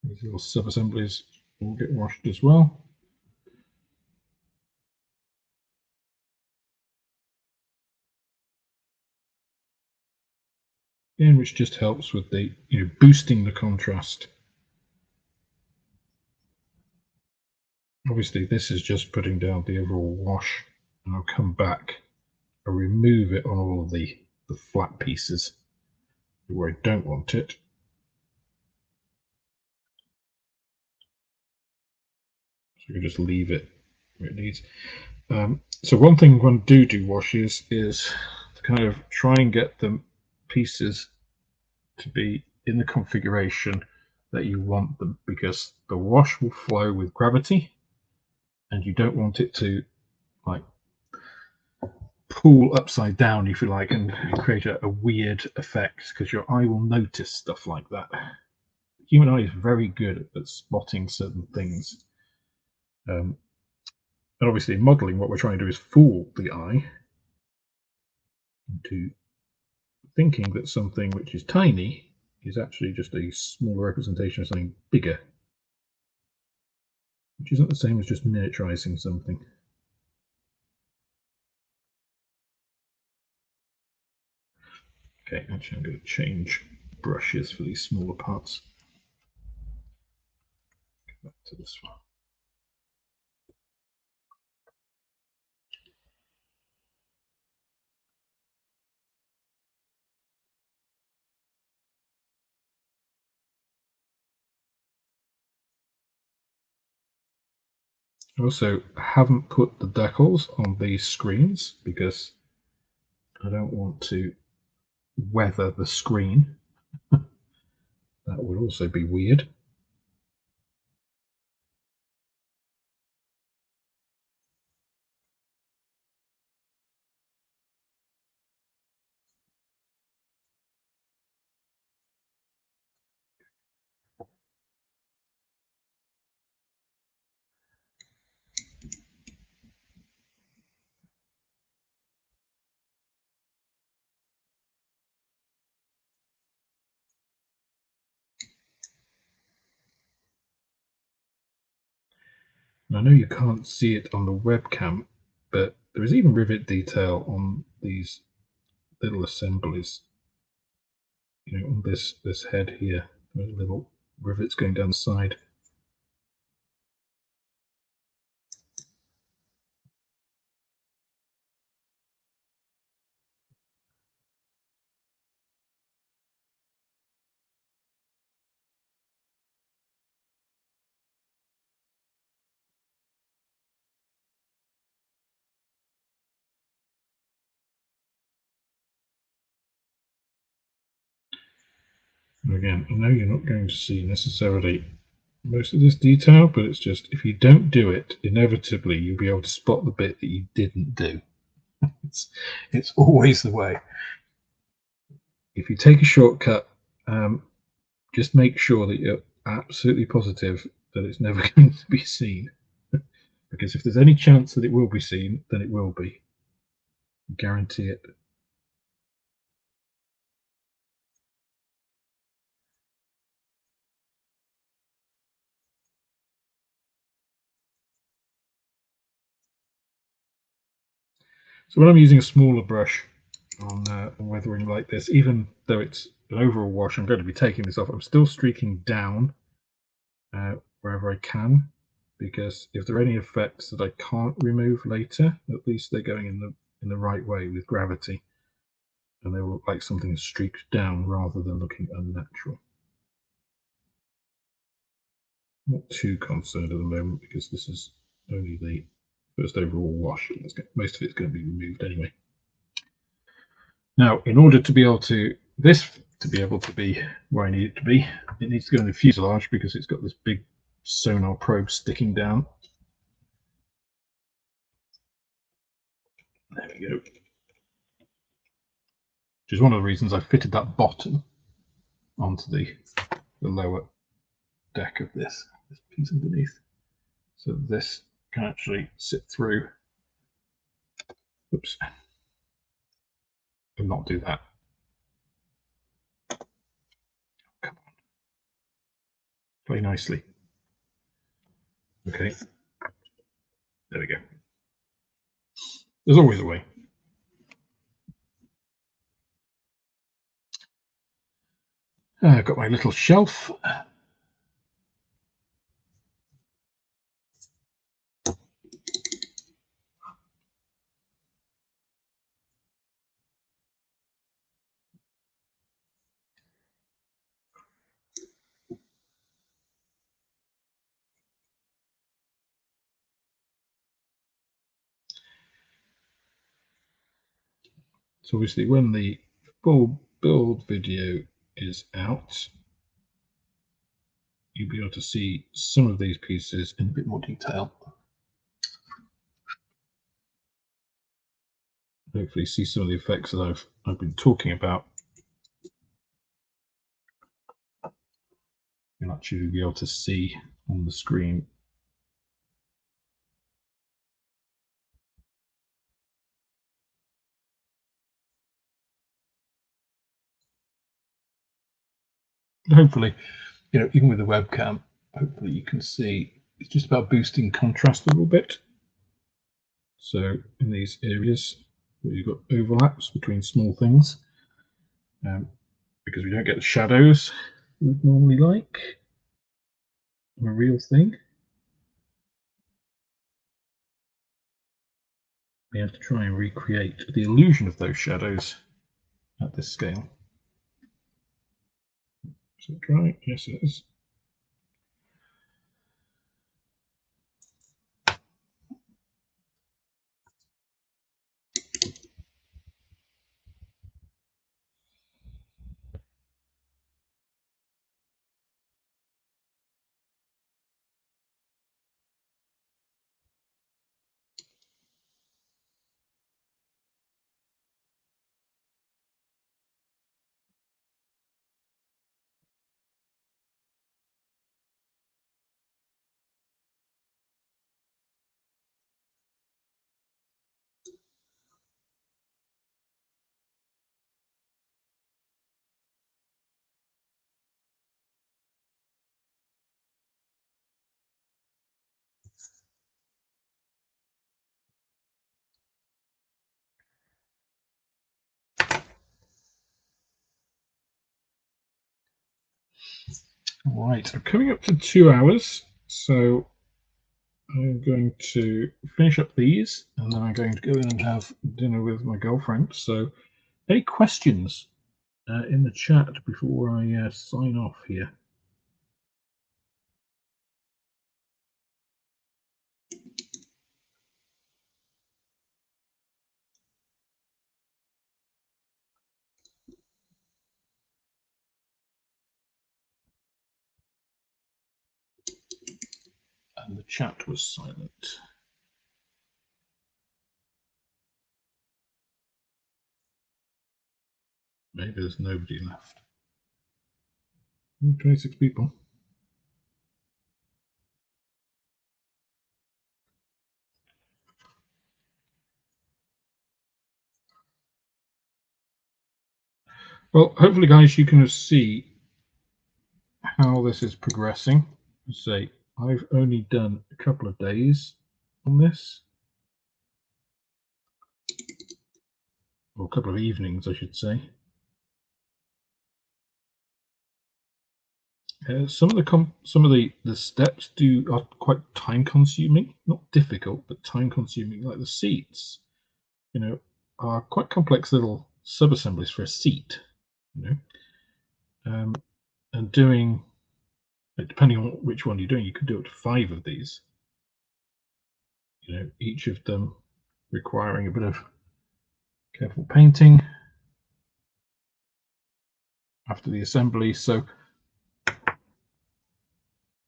These little sub-assemblies will get washed as well. Again, which just helps with the boosting the contrast. Obviously, this is just putting down the overall wash, and I'll come back and remove it on all of the flat pieces where I don't want it. You just leave it where it needs. So one thing when do washes is to kind of try and get the pieces to be in the configuration that you want them, because the wash will flow with gravity and you don't want it to like pull upside down, if you like, and create a weird effect, because your eye will notice stuff like that. The human eye is very good at spotting certain things. And obviously in modeling, what we're trying to do is fool the eye into thinking that something which is tiny is actually just a smaller representation of something bigger, which isn't the same as just miniaturizing something. Okay, actually I'm going to change brushes for these smaller parts. Go back to this one. I also haven't put the decals on these screens because I don't want to weather the screen. That would also be weird. And I know you can't see it on the webcam, but there is even rivet detail on these little assemblies. You know, on this head here, there's little rivets going down the side. And again, I know you're not going to see necessarily most of this detail, but it's just if you don't do it, inevitably you'll be able to spot the bit that you didn't do. It's always the way. If you take a shortcut, just make sure that you're absolutely positive that it's never going to be seen. Because if there's any chance that it will be seen, then it will be. Guarantee it. So when I'm using a smaller brush on weathering like this, even though it's an overall wash, I'm going to be taking this off. I'm still streaking down wherever I can, because if there are any effects that I can't remove later, at least they're going in the right way with gravity, and they will look like something is streaked down rather than looking unnatural. Not too concerned at the moment because this is only the first overall wash. Most of it's going to be removed anyway. Now, in order to be able to be where I need it to be, it needs to go in the fuselage because it's got this big sonar probe sticking down. There we go. Which is one of the reasons I fitted that bottom onto the lower deck of this piece underneath, so this can actually sit through. Oops, and not do that. Come on, play nicely. Okay, there we go. There's always a way. I've got my little shelf. So obviously when the full build video is out, you'll be able to see some of these pieces in a bit more detail. Hopefully see some of the effects that I've been talking about. You'll actually be able to see on the screen. Hopefully, even with the webcam, hopefully you can see it's just about boosting contrast a little bit. So in these areas where you've got overlaps between small things, because we don't get the shadows we'd normally like on a real thing, we have to try and recreate the illusion of those shadows at this scale. Is it dry? Yes, it is. Right, I'm coming up to 2 hours, so I'm going to finish up these, and then I'm going to go in and have dinner with my girlfriend. So, any questions in the chat before I sign off here? And the chat was silent. Maybe there's nobody left. 26 people. Well, hopefully, guys, you can see how this is progressing. Say, I've only done a couple of days on this, or a couple of evenings, I should say. Some of the steps are quite time consuming, not difficult, but time consuming. Like the seats, are quite complex little sub assemblies for a seat. And doing, depending on which one you're doing, you could do up to 5 of these. Each of them requiring a bit of careful painting after the assembly. So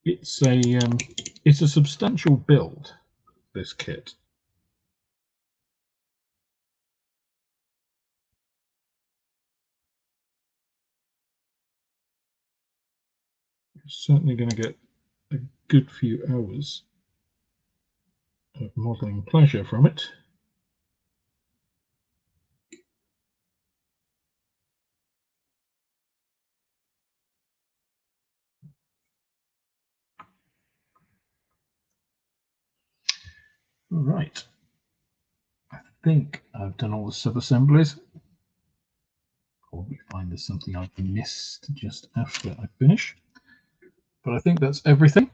it's a substantial build, this kit. You're certainly going to get a good few hours of modeling pleasure from it. Right, I think I've done all the sub-assemblies. Probably find there's something I've missed just after I finish, but I think that's everything.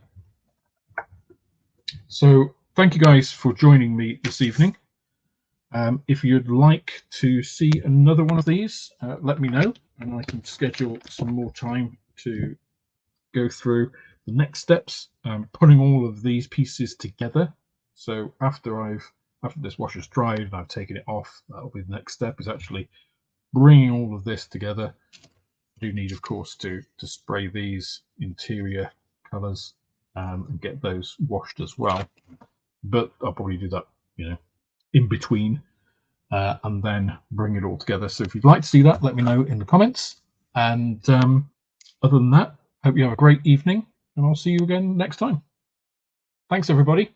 So thank you guys for joining me this evening. If you'd like to see another one of these, let me know, and I can schedule some more time to go through the next steps, putting all of these pieces together. So after I've after this wash is dried and I've taken it off, that'll be the next step, is actually bringing all of this together. I do need, of course, to spray these interior colours and get those washed as well. But I'll probably do that, in between, and then bring it all together. So if you'd like to see that, let me know in the comments. And other than that, hope you have a great evening, and I'll see you again next time. Thanks, everybody.